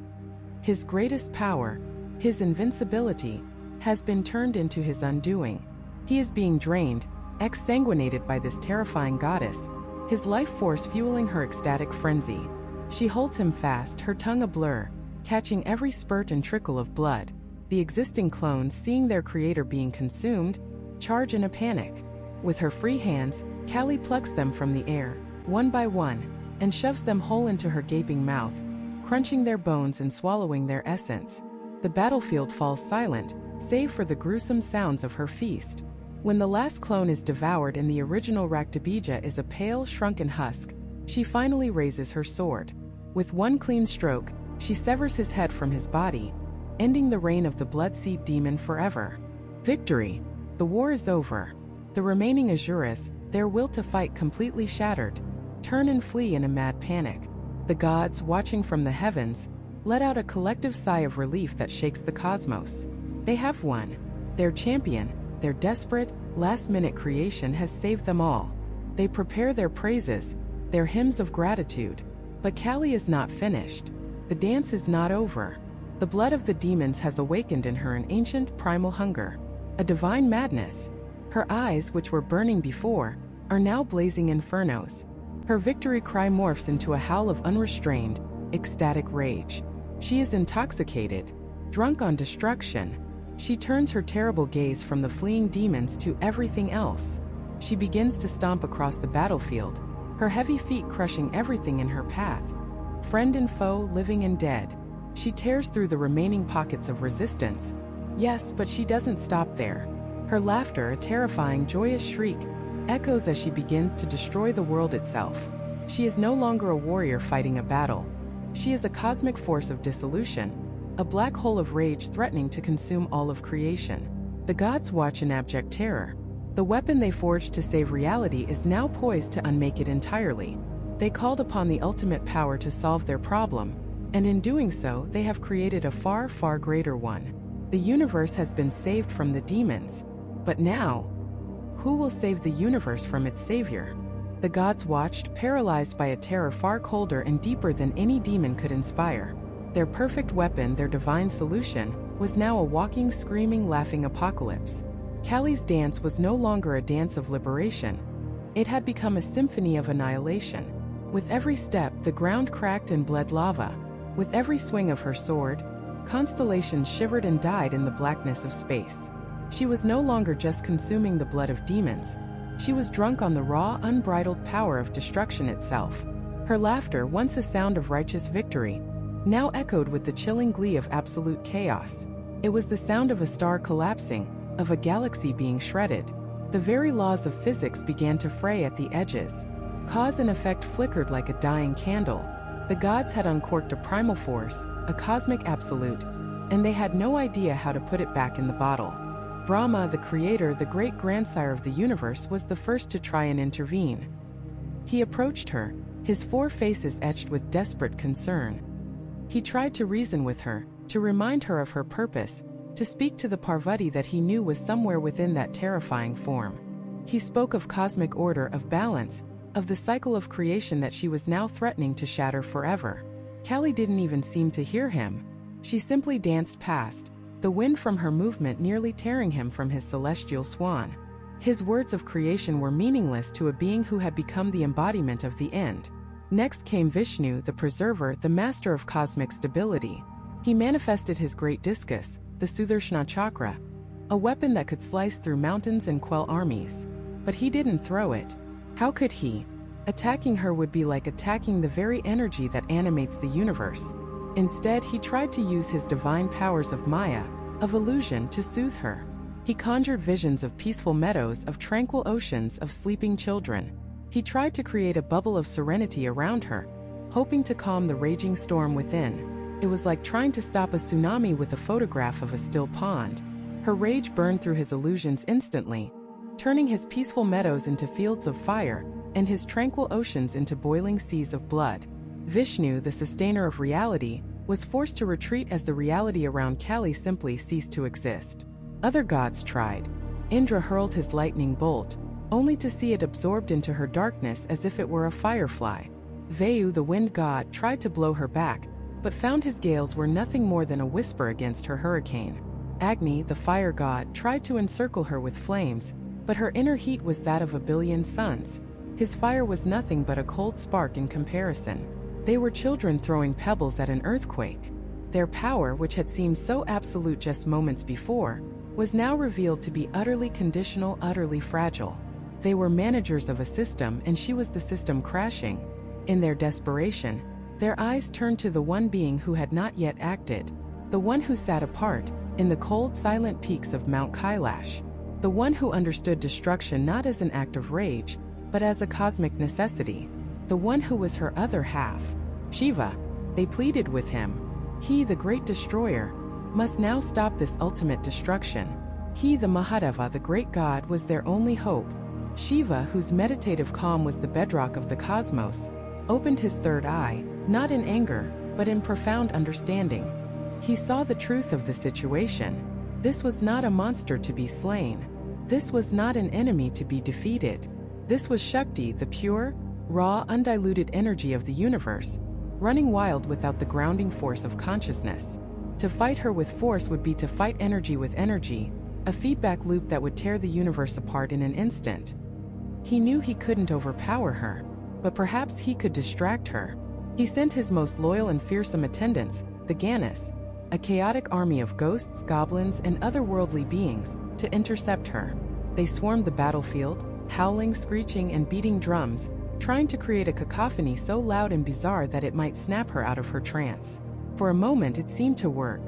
His greatest power, his invincibility, has been turned into his undoing. He is being drained, exsanguinated by this terrifying goddess, his life force fueling her ecstatic frenzy. She holds him fast, her tongue a blur, catching every spurt and trickle of blood. The existing clones, seeing their creator being consumed, charge in a panic. With her free hands, Kali plucks them from the air, one by one, and shoves them whole into her gaping mouth, crunching their bones and swallowing their essence. The battlefield falls silent, save for the gruesome sounds of her feast. When the last clone is devoured and the original Raktabija is a pale, shrunken husk, she finally raises her sword. With one clean stroke, she severs his head from his body, ending the reign of the Bloodseed demon forever. Victory! The war is over. The remaining Asuras, their will to fight completely shattered, turn and flee in a mad panic. The gods, watching from the heavens, let out a collective sigh of relief that shakes the cosmos. They have won. Their champion, their desperate, last-minute creation has saved them all. They prepare their praises, their hymns of gratitude. But Kali is not finished. The dance is not over. The blood of the demons has awakened in her an ancient primal hunger, a divine madness. Her eyes, which were burning before, are now blazing infernos. Her victory cry morphs into a howl of unrestrained, ecstatic rage. She is intoxicated, drunk on destruction. She turns her terrible gaze from the fleeing demons to everything else. She begins to stomp across the battlefield, her heavy feet crushing everything in her path. Friend and foe, living and dead. She tears through the remaining pockets of resistance. Yes, but she doesn't stop there. Her laughter, a terrifying, joyous shriek, echoes as she begins to destroy the world itself. She is no longer a warrior fighting a battle. She is a cosmic force of dissolution, a black hole of rage threatening to consume all of creation. The gods watch in abject terror. The weapon they forged to save reality is now poised to unmake it entirely. They called upon the ultimate power to solve their problem, and in doing so, they have created a far, far greater one. The universe has been saved from the demons. But now, who will save the universe from its savior? The gods watched, paralyzed by a terror far colder and deeper than any demon could inspire. Their perfect weapon, their divine solution, was now a walking, screaming, laughing apocalypse. Kali's dance was no longer a dance of liberation. It had become a symphony of annihilation. With every step, the ground cracked and bled lava. With every swing of her sword, constellations shivered and died in the blackness of space. She was no longer just consuming the blood of demons. She was drunk on the raw, unbridled power of destruction itself. Her laughter, once a sound of righteous victory, now echoed with the chilling glee of absolute chaos. It was the sound of a star collapsing, of a galaxy being shredded. The very laws of physics began to fray at the edges. Cause and effect flickered like a dying candle. The gods had uncorked a primal force, a cosmic absolute, and they had no idea how to put it back in the bottle. Brahma, the creator, the great-grandsire of the universe, was the first to try and intervene. He approached her, his four faces etched with desperate concern. He tried to reason with her, to remind her of her purpose, to speak to the Parvati that he knew was somewhere within that terrifying form. He spoke of cosmic order, of balance, of the cycle of creation that she was now threatening to shatter forever. Kali didn't even seem to hear him. She simply danced past, the wind from her movement nearly tearing him from his celestial swan. His words of creation were meaningless to a being who had become the embodiment of the end. Next came Vishnu, the preserver, the master of cosmic stability. He manifested his great discus, the Sudarshana chakra, a weapon that could slice through mountains and quell armies. But he didn't throw it. How could he? Attacking her would be like attacking the very energy that animates the universe. Instead, he tried to use his divine powers of Maya, of illusion, to soothe her. He conjured visions of peaceful meadows, of tranquil oceans, of sleeping children. He tried to create a bubble of serenity around her, hoping to calm the raging storm within. It was like trying to stop a tsunami with a photograph of a still pond. Her rage burned through his illusions instantly, turning his peaceful meadows into fields of fire and his tranquil oceans into boiling seas of blood. Vishnu, the sustainer of reality, was forced to retreat as the reality around Kali simply ceased to exist. Other gods tried. Indra hurled his lightning bolt, only to see it absorbed into her darkness as if it were a firefly. Vayu, the wind god, tried to blow her back, but found his gales were nothing more than a whisper against her hurricane. Agni, the fire god, tried to encircle her with flames, but her inner heat was that of a billion suns. His fire was nothing but a cold spark in comparison. They were children throwing pebbles at an earthquake. Their power, which had seemed so absolute just moments before, was now revealed to be utterly conditional, utterly fragile. They were managers of a system, and she was the system crashing. In their desperation, their eyes turned to the one being who had not yet acted, the one who sat apart, in the cold, silent peaks of Mount Kailash, the one who understood destruction not as an act of rage, but as a cosmic necessity, the one who was her other half. Shiva, they pleaded with him. He, the great destroyer, must now stop this ultimate destruction. He, the Mahadeva, the great god, was their only hope. Shiva, whose meditative calm was the bedrock of the cosmos, opened his third eye, not in anger, but in profound understanding. He saw the truth of the situation. This was not a monster to be slain. This was not an enemy to be defeated. This was Shakti, the pure, raw, undiluted energy of the universe, running wild without the grounding force of consciousness. To fight her with force would be to fight energy with energy, a feedback loop that would tear the universe apart in an instant. He knew he couldn't overpower her, but perhaps he could distract her. He sent his most loyal and fearsome attendants, the Ganas, a chaotic army of ghosts, goblins, and otherworldly beings, to intercept her. They swarmed the battlefield, howling, screeching, and beating drums, trying to create a cacophony so loud and bizarre that it might snap her out of her trance. For a moment it seemed to work.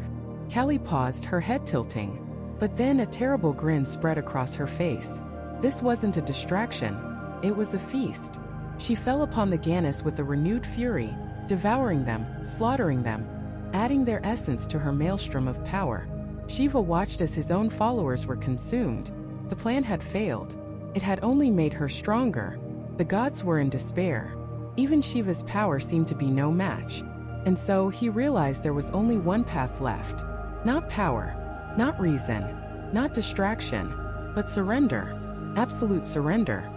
Kali paused, her head tilting. But then a terrible grin spread across her face. This wasn't a distraction. It was a feast. She fell upon the Ganas with a renewed fury, devouring them, slaughtering them, adding their essence to her maelstrom of power. Shiva watched as his own followers were consumed. The plan had failed. It had only made her stronger. The gods were in despair. Even Shiva's power seemed to be no match. And so he realized there was only one path left. Not power, not reason, not distraction, but surrender. Absolute surrender.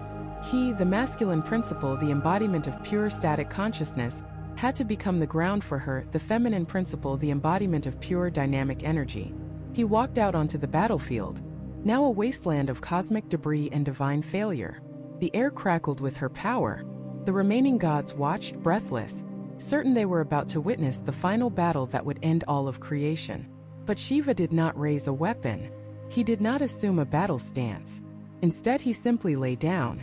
He, the masculine principle, the embodiment of pure static consciousness, had to become the ground for her, the feminine principle, the embodiment of pure dynamic energy. He walked out onto the battlefield, now a wasteland of cosmic debris and divine failure. The air crackled with her power. The remaining gods watched, breathless, certain they were about to witness the final battle that would end all of creation. But Shiva did not raise a weapon. He did not assume a battle stance. Instead, he simply lay down.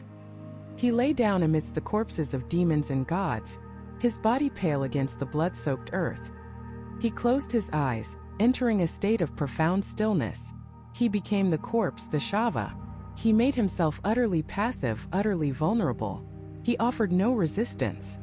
He lay down amidst the corpses of demons and gods, his body pale against the blood-soaked earth. He closed his eyes, entering a state of profound stillness. He became the corpse, the Shava. He made himself utterly passive, utterly vulnerable. He offered no resistance.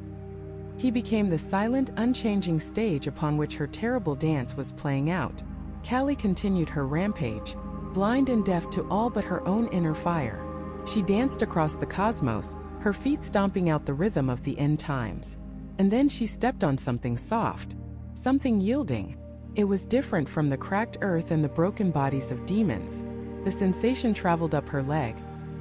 He became the silent, unchanging stage upon which her terrible dance was playing out. Kali continued her rampage, blind and deaf to all but her own inner fire. She danced across the cosmos, her feet stomping out the rhythm of the end times. And then she stepped on something soft, something yielding. It was different from the cracked earth and the broken bodies of demons. The sensation traveled up her leg,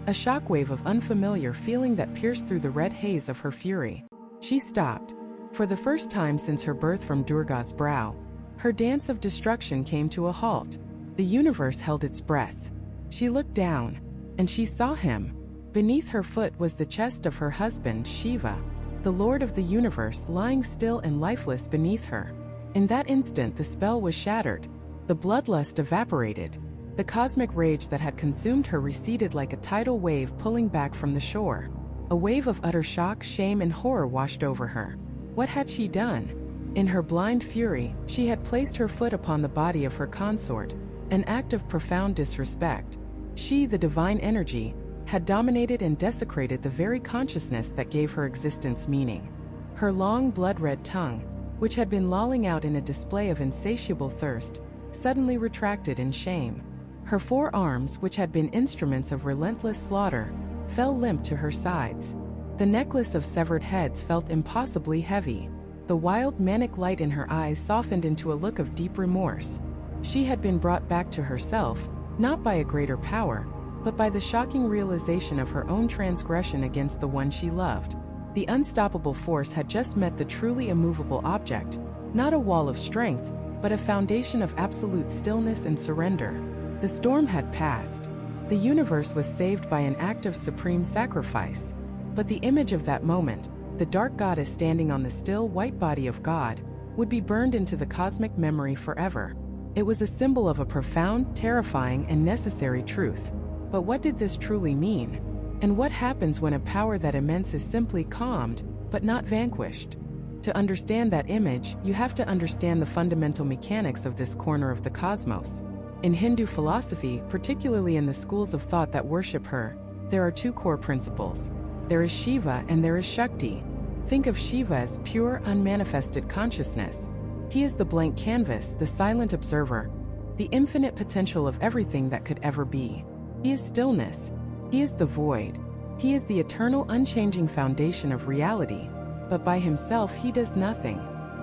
a shockwave of unfamiliar feeling that pierced through the red haze of her fury. She stopped. For the first time since her birth from Durga's brow, her dance of destruction came to a halt. The universe held its breath. She looked down, and she saw him. Beneath her foot was the chest of her husband, Shiva, the Lord of the universe, lying still and lifeless beneath her. In that instant the spell was shattered. The bloodlust evaporated. The cosmic rage that had consumed her receded like a tidal wave pulling back from the shore. A wave of utter shock, shame, and horror washed over her. What had she done? In her blind fury, she had placed her foot upon the body of her consort, an act of profound disrespect. She, the divine energy, had dominated and desecrated the very consciousness that gave her existence meaning. Her long, blood-red tongue, which had been lolling out in a display of insatiable thirst, suddenly retracted in shame. Her 4 arms, which had been instruments of relentless slaughter, fell limp to her sides. The necklace of severed heads felt impossibly heavy. The wild, manic light in her eyes softened into a look of deep remorse. She had been brought back to herself, not by a greater power, but by the shocking realization of her own transgression against the one she loved. The unstoppable force had just met the truly immovable object, not a wall of strength, but a foundation of absolute stillness and surrender. The storm had passed. The universe was saved by an act of supreme sacrifice. But the image of that moment, the dark goddess standing on the still white body of God, would be burned into the cosmic memory forever. It was a symbol of a profound, terrifying, and necessary truth. But what did this truly mean? And what happens when a power that immense is simply calmed, but not vanquished? To understand that image, you have to understand the fundamental mechanics of this corner of the cosmos. In Hindu philosophy, particularly in the schools of thought that worship her, there are 2 core principles. There is Shiva and there is Shakti. Think of Shiva as pure, unmanifested consciousness. He is the blank canvas, the silent observer, the infinite potential of everything that could ever be. He is stillness. He is the void. He is the eternal, unchanging foundation of reality. But by himself he does nothing.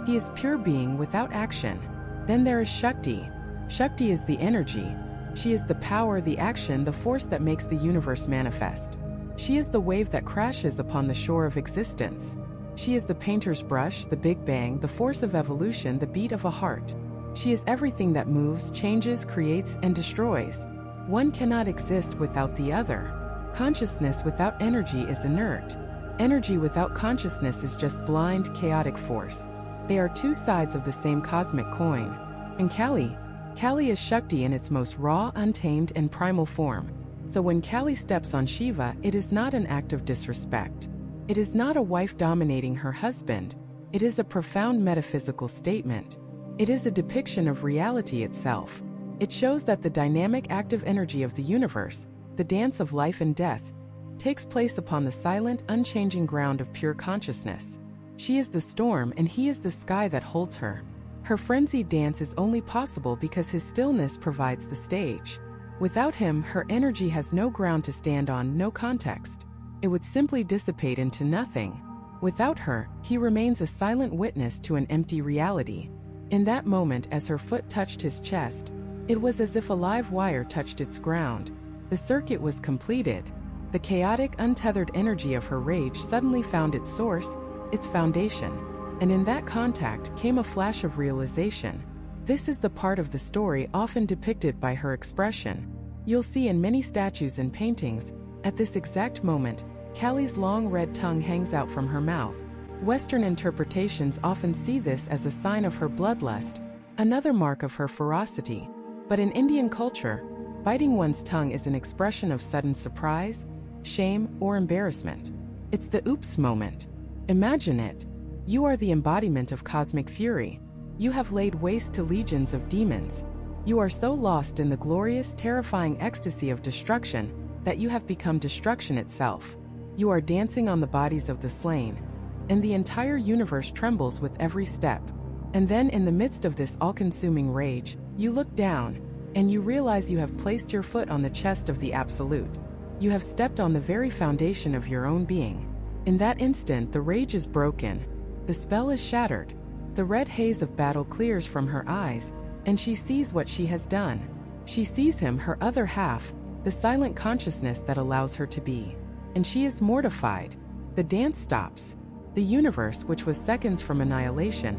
He is pure being without action. Then there is Shakti. Shakti is the energy. She is the power, the action, the force that makes the universe manifest. She is the wave that crashes upon the shore of existence. She is the painter's brush, the Big Bang, the force of evolution, the beat of a heart. She is everything that moves, changes, creates, and destroys. One cannot exist without the other. Consciousness without energy is inert. Energy without consciousness is just blind, chaotic force. They are 2 sides of the same cosmic coin. And Kali is Shakti in its most raw, untamed, and primal form. So when Kali steps on Shiva, it is not an act of disrespect. It is not a wife dominating her husband. It is a profound metaphysical statement. It is a depiction of reality itself. It shows that the dynamic, active energy of the universe, the dance of life and death, takes place upon the silent, unchanging ground of pure consciousness. She is the storm and he is the sky that holds her. Her frenzied dance is only possible because his stillness provides the stage. Without him, her energy has no ground to stand on, no context. It would simply dissipate into nothing. Without her, he remains a silent witness to an empty reality. In that moment, as her foot touched his chest, it was as if a live wire touched its ground. The circuit was completed. The chaotic, untethered energy of her rage suddenly found its source, its foundation. And in that contact came a flash of realization. This is the part of the story often depicted by her expression. You'll see in many statues and paintings, at this exact moment, Kali's long red tongue hangs out from her mouth. Western interpretations often see this as a sign of her bloodlust, another mark of her ferocity. But in Indian culture, biting one's tongue is an expression of sudden surprise, shame, or embarrassment. It's the oops moment. Imagine it. You are the embodiment of cosmic fury. You have laid waste to legions of demons. You are so lost in the glorious, terrifying ecstasy of destruction that you have become destruction itself. You are dancing on the bodies of the slain, and the entire universe trembles with every step. And then in the midst of this all-consuming rage, you look down, and you realize you have placed your foot on the chest of the Absolute. You have stepped on the very foundation of your own being. In that instant, the rage is broken. The spell is shattered. The red haze of battle clears from her eyes, and she sees what she has done. She sees him, her other half, the silent consciousness that allows her to be. And she is mortified. The dance stops. The universe, which was seconds from annihilation,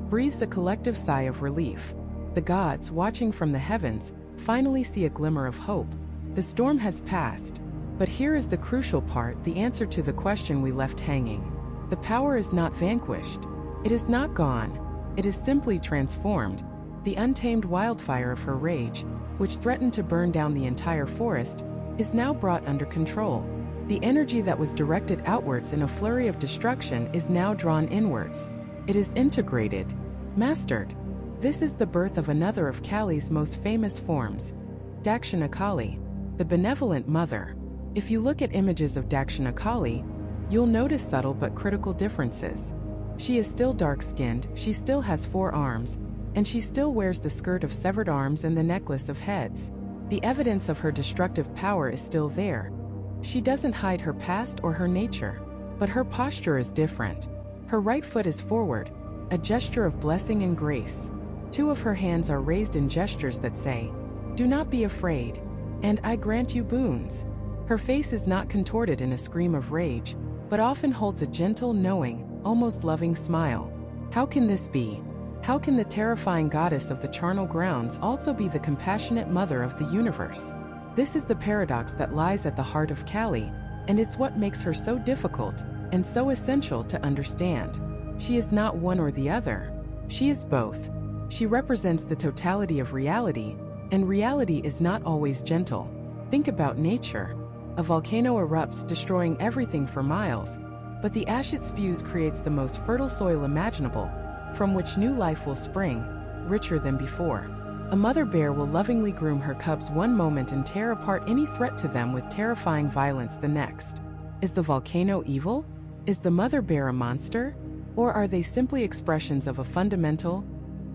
breathes a collective sigh of relief. The gods, watching from the heavens, finally see a glimmer of hope. The storm has passed. But here is the crucial part, the answer to the question we left hanging. The power is not vanquished. It is not gone. It is simply transformed. The untamed wildfire of her rage, which threatened to burn down the entire forest, is now brought under control. The energy that was directed outwards in a flurry of destruction is now drawn inwards. It is integrated, mastered. This is the birth of another of Kali's most famous forms, Dakshina Kali, the benevolent mother. If you look at images of Dakshina Kali, you'll notice subtle but critical differences. She is still dark-skinned, she still has 4 arms, and she still wears the skirt of severed arms and the necklace of heads. The evidence of her destructive power is still there. She doesn't hide her past or her nature, but her posture is different. Her right foot is forward, a gesture of blessing and grace. 2 of her hands are raised in gestures that say, "Do not be afraid, and I grant you boons." Her face is not contorted in a scream of rage, but often holds a gentle, knowing, almost loving smile. How can this be? How can the terrifying goddess of the charnel grounds also be the compassionate mother of the universe? This is the paradox that lies at the heart of Kali, and it's what makes her so difficult and so essential to understand. She is not one or the other. She is both. She represents the totality of reality, and reality is not always gentle. Think about nature. A volcano erupts, destroying everything for miles, but the ash it spews creates the most fertile soil imaginable, from which new life will spring, richer than before. A mother bear will lovingly groom her cubs one moment and tear apart any threat to them with terrifying violence the next. Is the volcano evil? Is the mother bear a monster? Or are they simply expressions of a fundamental,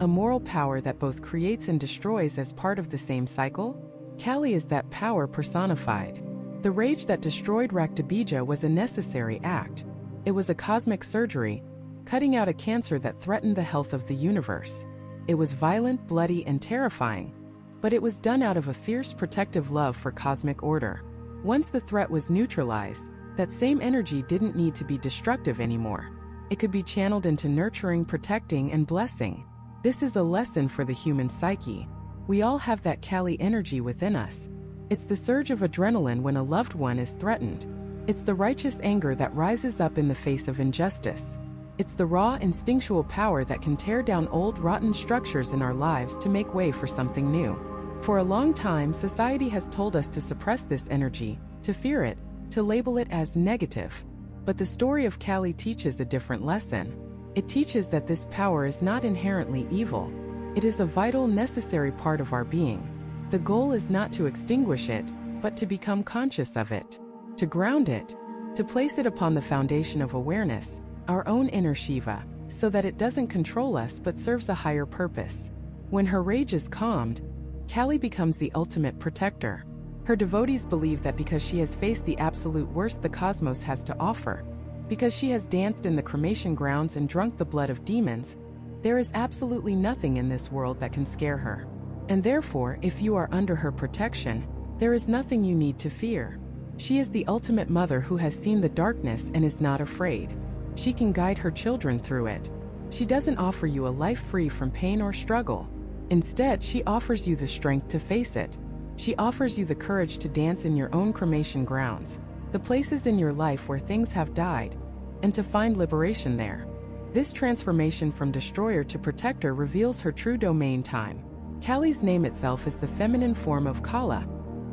a moral power that both creates and destroys as part of the same cycle? Kali is that power personified. The rage that destroyed Raktabija was a necessary act. It was a cosmic surgery, cutting out a cancer that threatened the health of the universe. It was violent, bloody, and terrifying, but it was done out of a fierce protective love for cosmic order. Once the threat was neutralized, that same energy didn't need to be destructive anymore. It could be channeled into nurturing, protecting, and blessing. This is a lesson for the human psyche. We all have that Kali energy within us. It's the surge of adrenaline when a loved one is threatened. It's the righteous anger that rises up in the face of injustice. It's the raw, instinctual power that can tear down old, rotten structures in our lives to make way for something new. For a long time, society has told us to suppress this energy, to fear it, to label it as negative. But the story of Kali teaches a different lesson. It teaches that this power is not inherently evil. It is a vital, necessary part of our being. The goal is not to extinguish it, but to become conscious of it, to ground it, to place it upon the foundation of awareness, our own inner Shiva, so that it doesn't control us but serves a higher purpose. When her rage is calmed, Kali becomes the ultimate protector. Her devotees believe that because she has faced the absolute worst the cosmos has to offer, because she has danced in the cremation grounds and drunk the blood of demons, there is absolutely nothing in this world that can scare her. And therefore, if you are under her protection, there is nothing you need to fear. She is the ultimate mother who has seen the darkness and is not afraid. She can guide her children through it. She doesn't offer you a life free from pain or struggle. Instead, she offers you the strength to face it. She offers you the courage to dance in your own cremation grounds, the places in your life where things have died, and to find liberation there. This transformation from destroyer to protector reveals her true domain, time. Kali's name itself is the feminine form of Kala,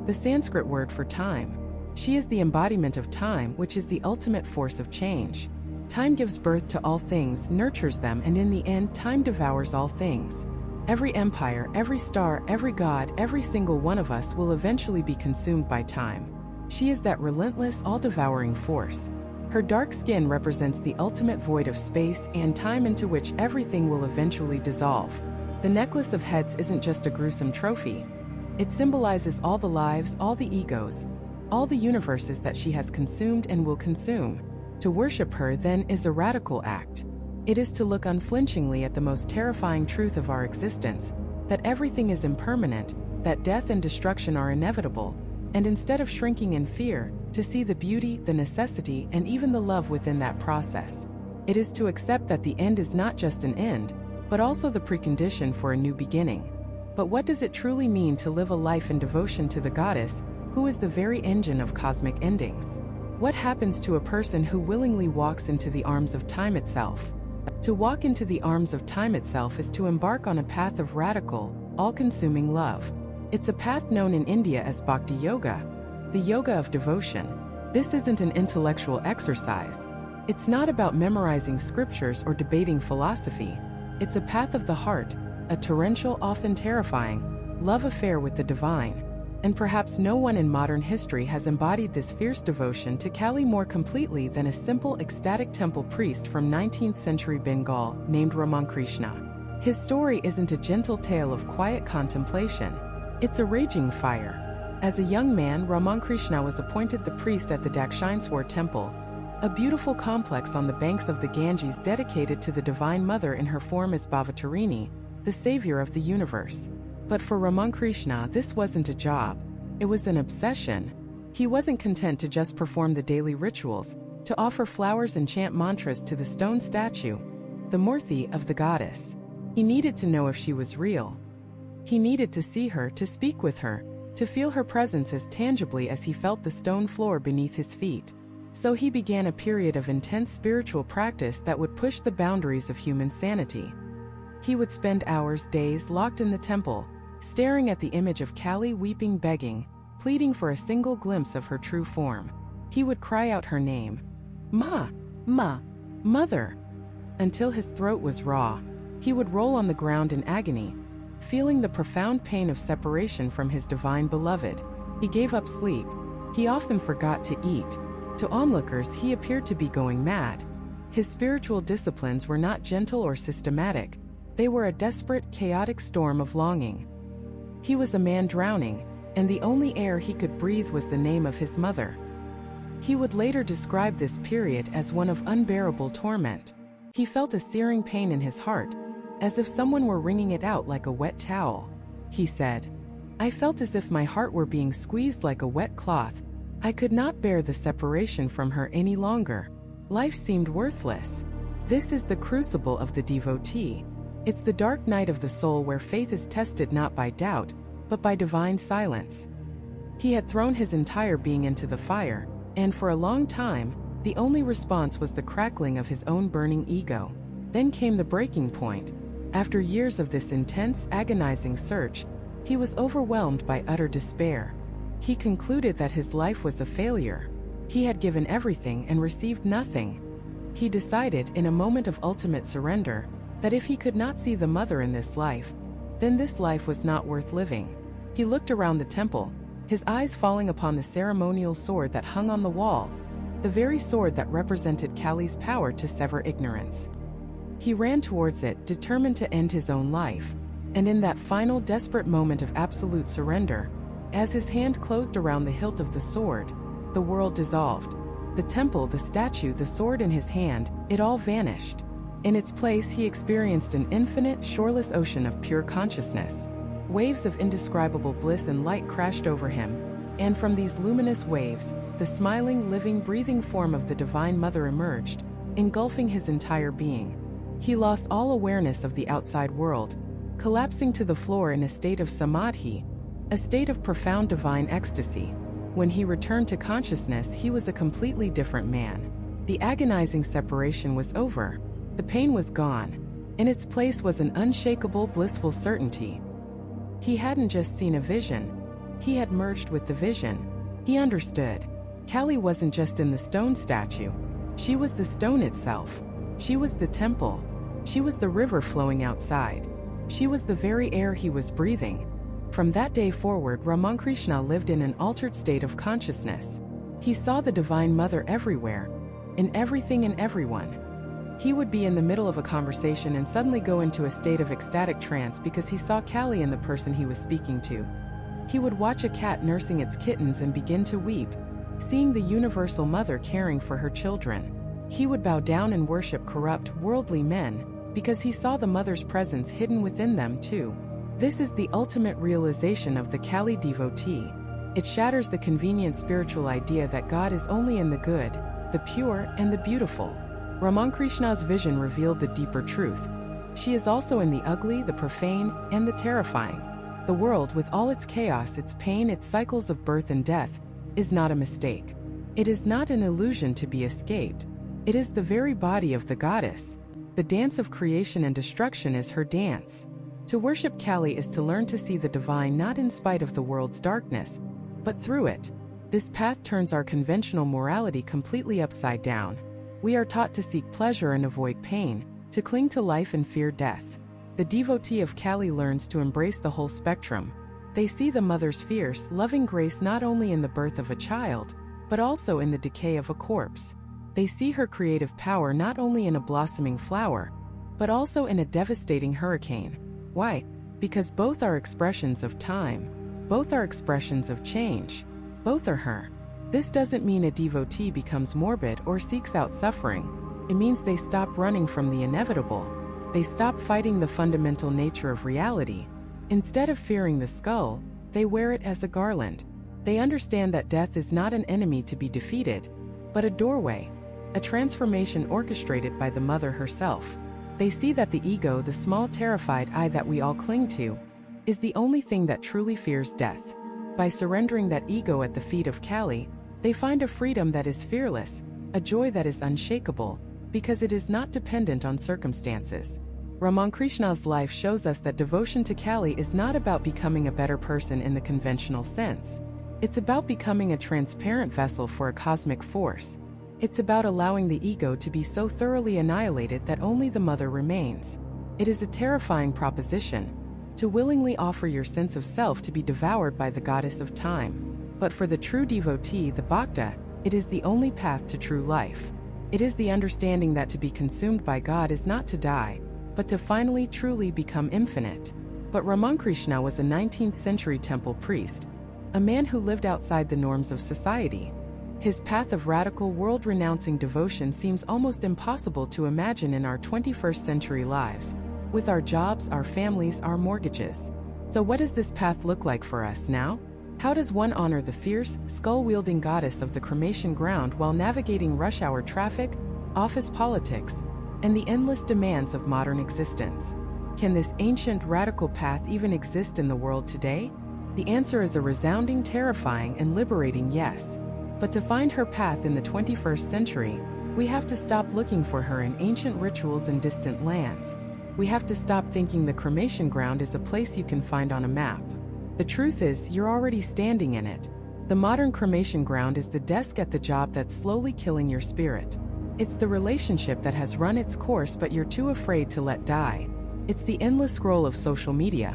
the Sanskrit word for time. She is the embodiment of time, which is the ultimate force of change. Time gives birth to all things, nurtures them, and in the end, time devours all things. Every empire, every star, every god, every single one of us will eventually be consumed by time. She is that relentless, all-devouring force. Her dark skin represents the ultimate void of space and time into which everything will eventually dissolve. The necklace of heads isn't just a gruesome trophy. It symbolizes all the lives, all the egos, all the universes that she has consumed and will consume. To worship her, then, is a radical act. It is to look unflinchingly at the most terrifying truth of our existence, that everything is impermanent, that death and destruction are inevitable, and instead of shrinking in fear, to see the beauty, the necessity, and even the love within that process. It is to accept that the end is not just an end, but also the precondition for a new beginning. But what does it truly mean to live a life in devotion to the goddess, who is the very engine of cosmic endings? What happens to a person who willingly walks into the arms of time itself? To walk into the arms of time itself is to embark on a path of radical, all-consuming love. It's a path known in India as Bhakti Yoga, the yoga of devotion. This isn't an intellectual exercise. It's not about memorizing scriptures or debating philosophy. It's a path of the heart, a torrential, often terrifying, love affair with the divine. and perhaps no one in modern history has embodied this fierce devotion to Kali more completely than a simple ecstatic temple priest from 19th century Bengal named Ramakrishna. His story isn't a gentle tale of quiet contemplation, it's a raging fire. As a young man, Ramakrishna was appointed the priest at the Dakshineswar temple, a beautiful complex on the banks of the Ganges dedicated to the Divine Mother in her form as Bhavatarini, the savior of the universe. But for Ramakrishna, this wasn't a job, it was an obsession. He wasn't content to just perform the daily rituals, to offer flowers and chant mantras to the stone statue, the Murthy of the goddess. He needed to know if she was real. He needed to see her, to speak with her, to feel her presence as tangibly as he felt the stone floor beneath his feet. So he began a period of intense spiritual practice that would push the boundaries of human sanity. He would spend hours, days locked in the temple, staring at the image of Kali, weeping, begging, pleading for a single glimpse of her true form. He would cry out her name, Ma, Mother, until his throat was raw. He would roll on the ground in agony, feeling the profound pain of separation from his divine beloved. He gave up sleep. He often forgot to eat. To onlookers, he appeared to be going mad. His spiritual disciplines were not gentle or systematic. They were a desperate, chaotic storm of longing. He was a man drowning, and the only air he could breathe was the name of his mother. He would later describe this period as one of unbearable torment. He felt a searing pain in his heart, as if someone were wringing it out like a wet towel. He said, "I felt as if my heart were being squeezed like a wet cloth. I could not bear the separation from her any longer. Life seemed worthless." This is the crucible of the devotee. It's the dark night of the soul where faith is tested not by doubt, but by divine silence. He had thrown his entire being into the fire, and for a long time, the only response was the crackling of his own burning ego. Then came the breaking point. After years of this intense, agonizing search, he was overwhelmed by utter despair. He concluded that his life was a failure. He had given everything and received nothing. He decided, in a moment of ultimate surrender, that if he could not see the mother in this life, then this life was not worth living. He looked around the temple, his eyes falling upon the ceremonial sword that hung on the wall, the very sword that represented Kali's power to sever ignorance. He ran towards it, determined to end his own life. And in that final desperate moment of absolute surrender, as his hand closed around the hilt of the sword, the world dissolved. The temple, the statue, the sword in his hand, it all vanished. In its place, he experienced an infinite, shoreless ocean of pure consciousness. Waves of indescribable bliss and light crashed over him, and from these luminous waves, the smiling, living, breathing form of the Divine Mother emerged, engulfing his entire being. He lost all awareness of the outside world, collapsing to the floor in a state of samadhi, a state of profound divine ecstasy. When he returned to consciousness, he was a completely different man. The agonizing separation was over. The pain was gone. In its place was an unshakable, blissful certainty. He hadn't just seen a vision. He had merged with the vision. He understood. Kali wasn't just in the stone statue. She was the stone itself. She was the temple. She was the river flowing outside. She was the very air he was breathing. From that day forward, Ramakrishna lived in an altered state of consciousness. He saw the Divine Mother everywhere, in everything and everyone. He would be in the middle of a conversation and suddenly go into a state of ecstatic trance because he saw Kali in the person he was speaking to. He would watch a cat nursing its kittens and begin to weep, seeing the universal mother caring for her children. He would bow down and worship corrupt, worldly men, because he saw the mother's presence hidden within them too. This is the ultimate realization of the Kali devotee. It shatters the convenient spiritual idea that God is only in the good, the pure, and the beautiful. Ramakrishna's vision revealed the deeper truth. She is also in the ugly, the profane, and the terrifying. The world, with all its chaos, its pain, its cycles of birth and death, is not a mistake. It is not an illusion to be escaped. It is the very body of the goddess. The dance of creation and destruction is her dance. To worship Kali is to learn to see the divine not in spite of the world's darkness, but through it. This path turns our conventional morality completely upside down. We are taught to seek pleasure and avoid pain, to cling to life and fear death. The devotee of Kali learns to embrace the whole spectrum. They see the mother's fierce, loving grace not only in the birth of a child, but also in the decay of a corpse. They see her creative power not only in a blossoming flower, but also in a devastating hurricane. Why? Because both are expressions of time. Both are expressions of change. Both are her. This doesn't mean a devotee becomes morbid or seeks out suffering. It means they stop running from the inevitable. They stop fighting the fundamental nature of reality. Instead of fearing the skull, they wear it as a garland. They understand that death is not an enemy to be defeated, but a doorway, a transformation orchestrated by the mother herself. They see that the ego, the small terrified I that we all cling to, is the only thing that truly fears death. By surrendering that ego at the feet of Kali, they find a freedom that is fearless, a joy that is unshakable, because it is not dependent on circumstances. Ramakrishna's life shows us that devotion to Kali is not about becoming a better person in the conventional sense. It's about becoming a transparent vessel for a cosmic force. It's about allowing the ego to be so thoroughly annihilated that only the mother remains. It is a terrifying proposition, to willingly offer your sense of self to be devoured by the goddess of time. But for the true devotee, the bhakta, it is the only path to true life. It is the understanding that to be consumed by God is not to die, but to finally truly become infinite. But Ramakrishna was a 19th century temple priest, a man who lived outside the norms of society. His path of radical world-renouncing devotion seems almost impossible to imagine in our 21st century lives, with our jobs, our families, our mortgages. So what does this path look like for us now? How does one honor the fierce, skull-wielding goddess of the cremation ground while navigating rush hour traffic, office politics, and the endless demands of modern existence? Can this ancient radical path even exist in the world today? The answer is a resounding, terrifying, and liberating yes. But to find her path in the 21st century, we have to stop looking for her in ancient rituals and distant lands. We have to stop thinking the cremation ground is a place you can find on a map. The truth is, you're already standing in it. The modern cremation ground is the desk at the job that's slowly killing your spirit. It's the relationship that has run its course but you're too afraid to let die. It's the endless scroll of social media,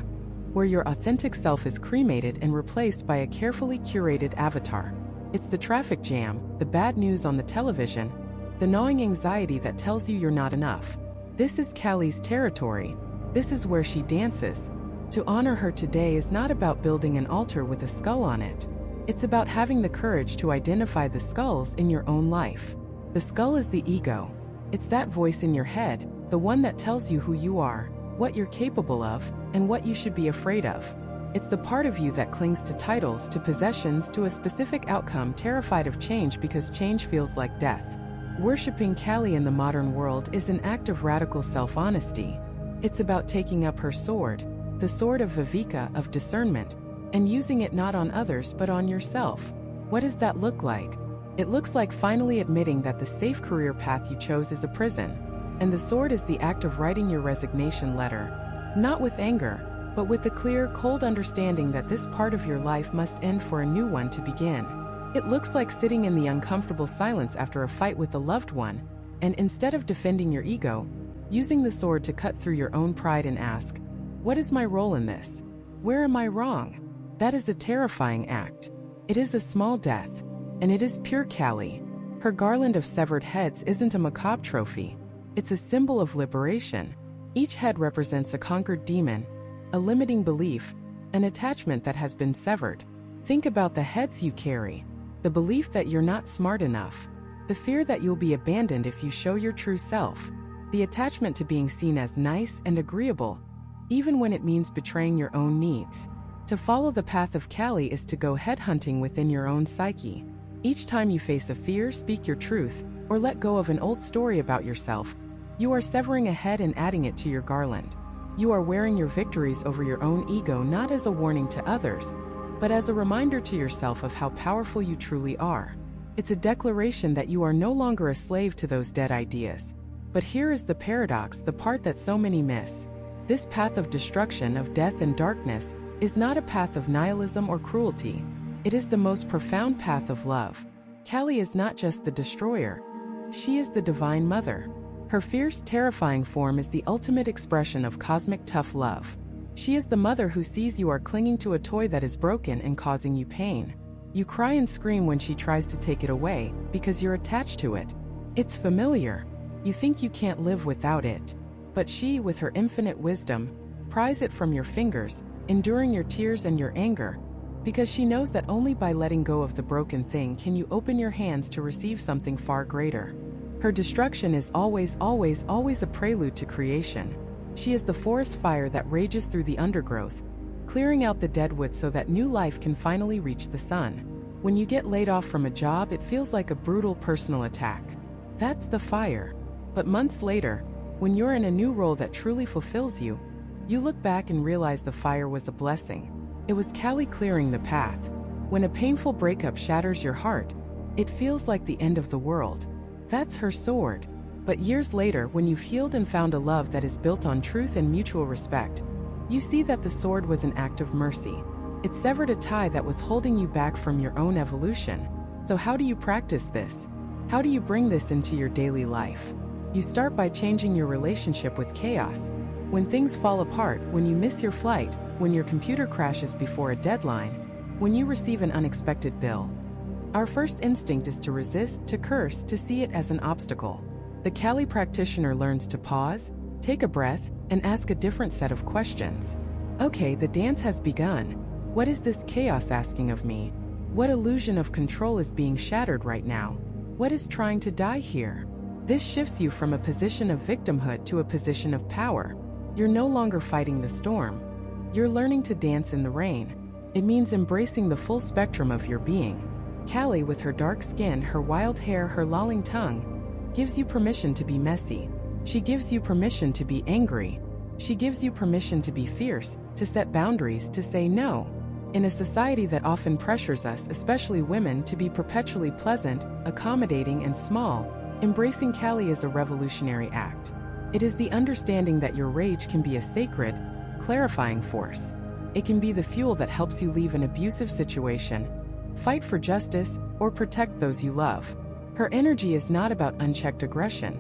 where your authentic self is cremated and replaced by a carefully curated avatar. It's the traffic jam, the bad news on the television, the gnawing anxiety that tells you you're not enough. This is Kali's territory. This is where she dances. To honor her today is not about building an altar with a skull on it. It's about having the courage to identify the skulls in your own life. The skull is the ego. It's that voice in your head, the one that tells you who you are, what you're capable of, and what you should be afraid of. It's the part of you that clings to titles, to possessions, to a specific outcome, terrified of change because change feels like death. Worshipping Kali in the modern world is an act of radical self-honesty. It's about taking up her sword, the sword of viveka, of discernment, and using it not on others but on yourself. What does that look like? It looks like finally admitting that the safe career path you chose is a prison, and the sword is the act of writing your resignation letter, not with anger, but with the clear, cold understanding that this part of your life must end for a new one to begin. It looks like sitting in the uncomfortable silence after a fight with a loved one, and instead of defending your ego, using the sword to cut through your own pride and ask, what is my role in this? Where am I wrong? That is a terrifying act. It is a small death, and it is pure Kali. Her garland of severed heads isn't a macabre trophy. It's a symbol of liberation. Each head represents a conquered demon, a limiting belief, an attachment that has been severed. Think about the heads you carry. The belief that you're not smart enough. The fear that you'll be abandoned if you show your true self. The attachment to being seen as nice and agreeable, even when it means betraying your own needs. To follow the path of Kali is to go headhunting within your own psyche. Each time you face a fear, speak your truth, or let go of an old story about yourself, you are severing a head and adding it to your garland. You are wearing your victories over your own ego not as a warning to others, but as a reminder to yourself of how powerful you truly are. It's a declaration that you are no longer a slave to those dead ideas. But here is the paradox, the part that so many miss. This path of destruction, of death and darkness, is not a path of nihilism or cruelty. It is the most profound path of love. Kali is not just the destroyer. She is the divine mother. Her fierce, terrifying form is the ultimate expression of cosmic tough love. She is the mother who sees you are clinging to a toy that is broken and causing you pain. You cry and scream when she tries to take it away because you're attached to it. It's familiar. You think you can't live without it. But she, with her infinite wisdom, pries it from your fingers, enduring your tears and your anger, because she knows that only by letting go of the broken thing can you open your hands to receive something far greater. Her destruction is always a prelude to creation. She is the forest fire that rages through the undergrowth, clearing out the dead wood so that new life can finally reach the sun. When you get laid off from a job, it feels like a brutal personal attack. That's the fire. But months later, when you're in a new role that truly fulfills you, you look back and realize the fire was a blessing. It was Kali clearing the path. When a painful breakup shatters your heart, it feels like the end of the world. That's her sword. But years later, when you've healed and found a love that is built on truth and mutual respect, you see that the sword was an act of mercy. It severed a tie that was holding you back from your own evolution. So how do you practice this? How do you bring this into your daily life? You start by changing your relationship with chaos. When things fall apart, when you miss your flight, when your computer crashes before a deadline, when you receive an unexpected bill, our first instinct is to resist, to curse, to see it as an obstacle. The Kali practitioner learns to pause, take a breath, and ask a different set of questions. Okay, the dance has begun. What is this chaos asking of me? What illusion of control is being shattered right now? What is trying to die here? This shifts you from a position of victimhood to a position of power. You're no longer fighting the storm. You're learning to dance in the rain. It means embracing the full spectrum of your being. Kali, with her dark skin, her wild hair, her lolling tongue, gives you permission to be messy. She gives you permission to be angry. She gives you permission to be fierce, to set boundaries, to say no. In a society that often pressures us, especially women, to be perpetually pleasant, accommodating, and small, embracing Kali is a revolutionary act. It is the understanding that your rage can be a sacred, clarifying force. It can be the fuel that helps you leave an abusive situation, fight for justice, or protect those you love. Her energy is not about unchecked aggression.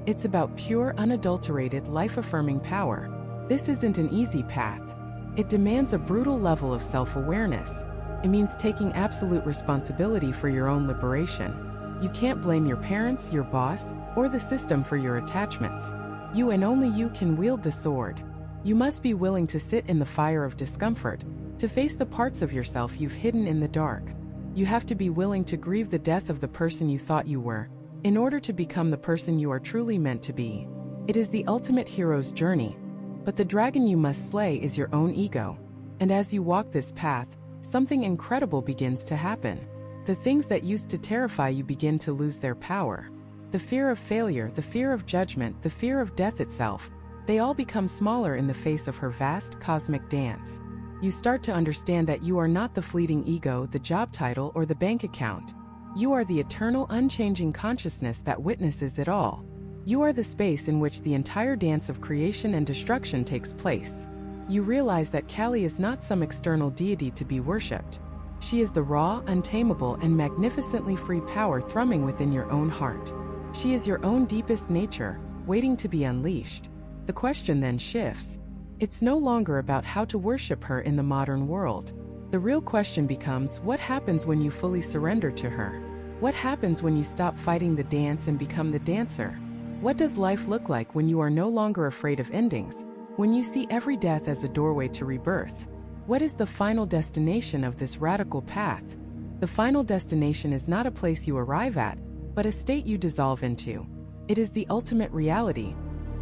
It's about pure, unadulterated, life-affirming power. This isn't an easy path. It demands a brutal level of self-awareness. It means taking absolute responsibility for your own liberation. You can't blame your parents, your boss, or the system for your attachments. You and only you can wield the sword. You must be willing to sit in the fire of discomfort, to face the parts of yourself you've hidden in the dark. You have to be willing to grieve the death of the person you thought you were, in order to become the person you are truly meant to be. It is the ultimate hero's journey. But the dragon you must slay is your own ego. And as you walk this path, something incredible begins to happen. The things that used to terrify you begin to lose their power. The fear of failure, the fear of judgment, the fear of death itself, they all become smaller in the face of her vast cosmic dance. You start to understand that you are not the fleeting ego, the job title, or the bank account. You are the eternal, unchanging consciousness that witnesses it all. You are the space in which the entire dance of creation and destruction takes place. You realize that Kali is not some external deity to be worshipped. She is the raw, untamable, and magnificently free power thrumming within your own heart. She is your own deepest nature, waiting to be unleashed. The question then shifts. It's no longer about how to worship her in the modern world. The real question becomes, what happens when you fully surrender to her? What happens when you stop fighting the dance and become the dancer? What does life look like when you are no longer afraid of endings? When you see every death as a doorway to rebirth? What is the final destination of this radical path? The final destination is not a place you arrive at, but a state you dissolve into. It is the ultimate reality,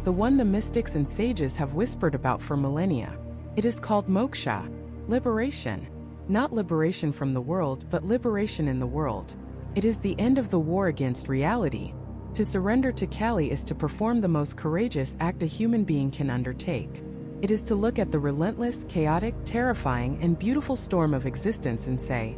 the one the mystics and sages have whispered about for millennia. It is called moksha, liberation. Not liberation from the world, but liberation in the world. It is the end of the war against reality. To surrender to Kali is to perform the most courageous act a human being can undertake. It is to look at the relentless, chaotic, terrifying, and beautiful storm of existence and say,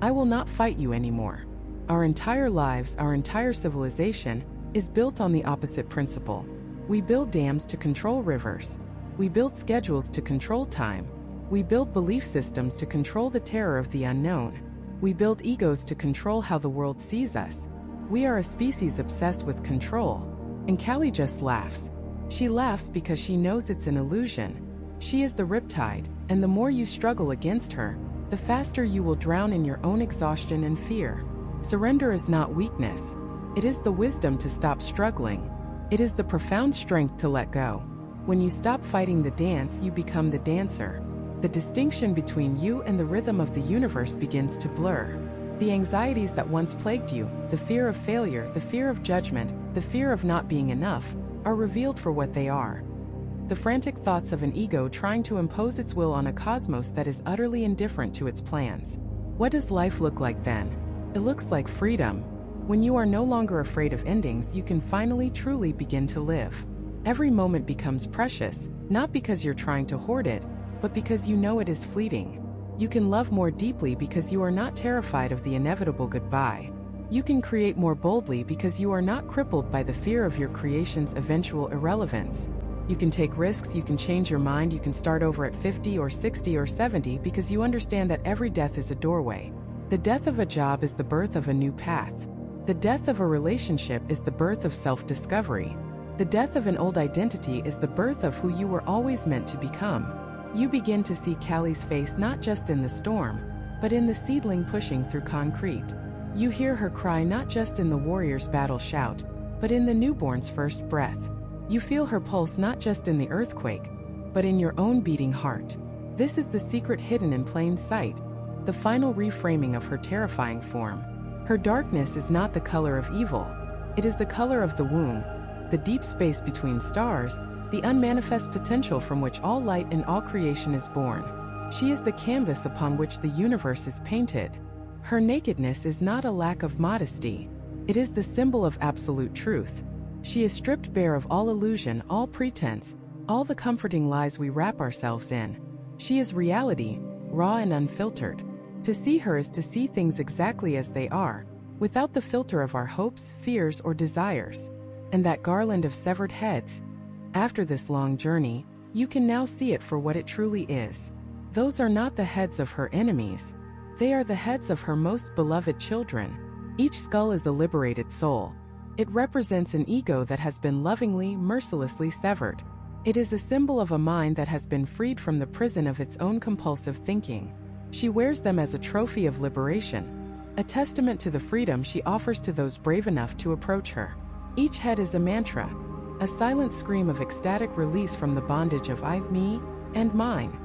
I will not fight you anymore. Our entire lives, our entire civilization, is built on the opposite principle. We build dams to control rivers. We build schedules to control time. We build belief systems to control the terror of the unknown. We build egos to control how the world sees us. We are a species obsessed with control. And Kali just laughs. She laughs because she knows it's an illusion. She is the riptide, and the more you struggle against her, the faster you will drown in your own exhaustion and fear. Surrender is not weakness. It is the wisdom to stop struggling. It is the profound strength to let go. When you stop fighting the dance, you become the dancer. The distinction between you and the rhythm of the universe begins to blur. The anxieties that once plagued you, the fear of failure, the fear of judgment, the fear of not being enough, are revealed for what they are. The frantic thoughts of an ego trying to impose its will on a cosmos that is utterly indifferent to its plans. What does life look like then? It looks like freedom. When you are no longer afraid of endings, you can finally truly begin to live. Every moment becomes precious, not because you're trying to hoard it, but because you know it is fleeting. You can love more deeply because you are not terrified of the inevitable goodbye. You can create more boldly because you are not crippled by the fear of your creation's eventual irrelevance. You can take risks, you can change your mind, you can start over at 50 or 60 or 70 because you understand that every death is a doorway. The death of a job is the birth of a new path. The death of a relationship is the birth of self-discovery. The death of an old identity is the birth of who you were always meant to become. You begin to see Callie's face not just in the storm, but in the seedling pushing through concrete. You hear her cry not just in the warrior's battle shout, but in the newborn's first breath. You feel her pulse not just in the earthquake, but in your own beating heart. This is the secret hidden in plain sight, the final reframing of her terrifying form. Her darkness is not the color of evil. It is the color of the womb, the deep space between stars, the unmanifest potential from which all light and all creation is born. She is the canvas upon which the universe is painted. Her nakedness is not a lack of modesty. It is the symbol of absolute truth. She is stripped bare of all illusion, all pretense, all the comforting lies we wrap ourselves in. She is reality, raw and unfiltered. To see her is to see things exactly as they are, without the filter of our hopes, fears, or desires. And that garland of severed heads, after this long journey, you can now see it for what it truly is. Those are not the heads of her enemies. They are the heads of her most beloved children. Each skull is a liberated soul. It represents an ego that has been lovingly, mercilessly severed. It is a symbol of a mind that has been freed from the prison of its own compulsive thinking. She wears them as a trophy of liberation, a testament to the freedom she offers to those brave enough to approach her. Each head is a mantra, a silent scream of ecstatic release from the bondage of I, me, and mine.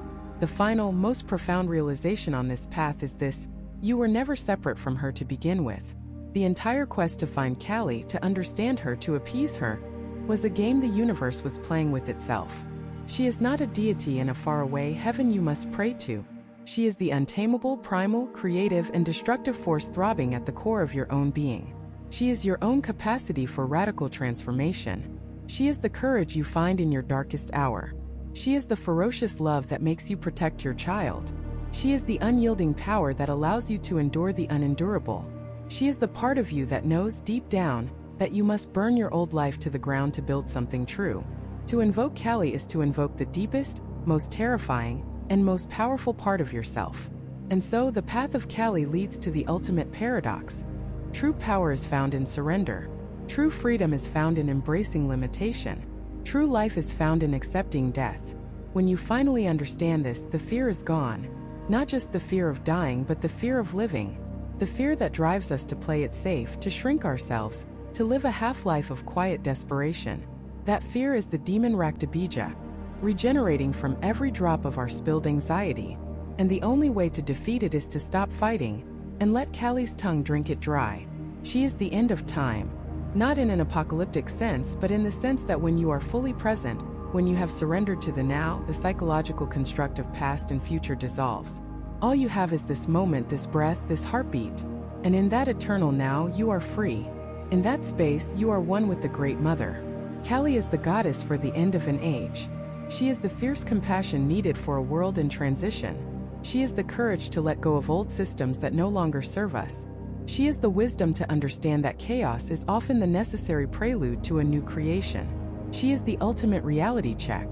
The final, most profound realization on this path is this: you were never separate from her to begin with. The entire quest to find Callie, to understand her, to appease her, was a game the universe was playing with itself. She is not a deity in a faraway heaven you must pray to. She is the untamable, primal, creative, and destructive force throbbing at the core of your own being. She is your own capacity for radical transformation. She is the courage you find in your darkest hour. She is the ferocious love that makes you protect your child. She is the unyielding power that allows you to endure the unendurable. She is the part of you that knows deep down that you must burn your old life to the ground to build something true. To invoke Callie is to invoke the deepest, most terrifying, and most powerful part of yourself. And so the path of Callie leads to the ultimate paradox. True power is found in surrender. True freedom is found in embracing limitation. True life is found in accepting death. When you finally understand this, the fear is gone. Not just the fear of dying, but the fear of living. The fear that drives us to play it safe, to shrink ourselves, to live a half-life of quiet desperation. That fear is the demon Raktabija, regenerating from every drop of our spilled anxiety. And the only way to defeat it is to stop fighting and let Callie's tongue drink it dry. She is the end of time. Not in an apocalyptic sense, but in the sense that when you are fully present, when you have surrendered to the now, the psychological construct of past and future dissolves. All you have is this moment, this breath, this heartbeat. And in that eternal now, you are free. In that space, you are one with the Great Mother. Callie is the goddess for the end of an age. She is the fierce compassion needed for a world in transition. She is the courage to let go of old systems that no longer serve us. She is the wisdom to understand that chaos is often the necessary prelude to a new creation. She is the ultimate reality check.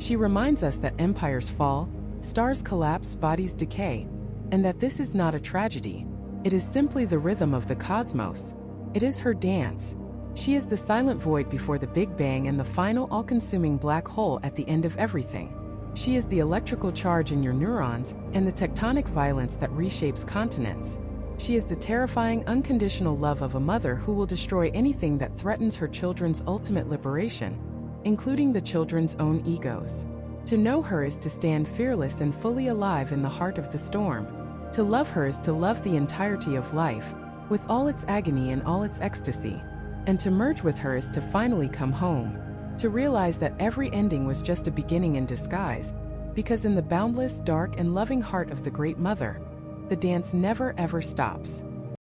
She reminds us that empires fall, stars collapse, bodies decay, and that this is not a tragedy. It is simply the rhythm of the cosmos. It is her dance. She is the silent void before the Big Bang and the final all-consuming black hole at the end of everything. She is the electrical charge in your neurons and the tectonic violence that reshapes continents. She is the terrifying, unconditional love of a mother who will destroy anything that threatens her children's ultimate liberation, including the children's own egos. To know her is to stand fearless and fully alive in the heart of the storm. To love her is to love the entirety of life, with all its agony and all its ecstasy. And to merge with her is to finally come home. To realize that every ending was just a beginning in disguise, because in the boundless, dark, and loving heart of the Great Mother, the dance never ever stops.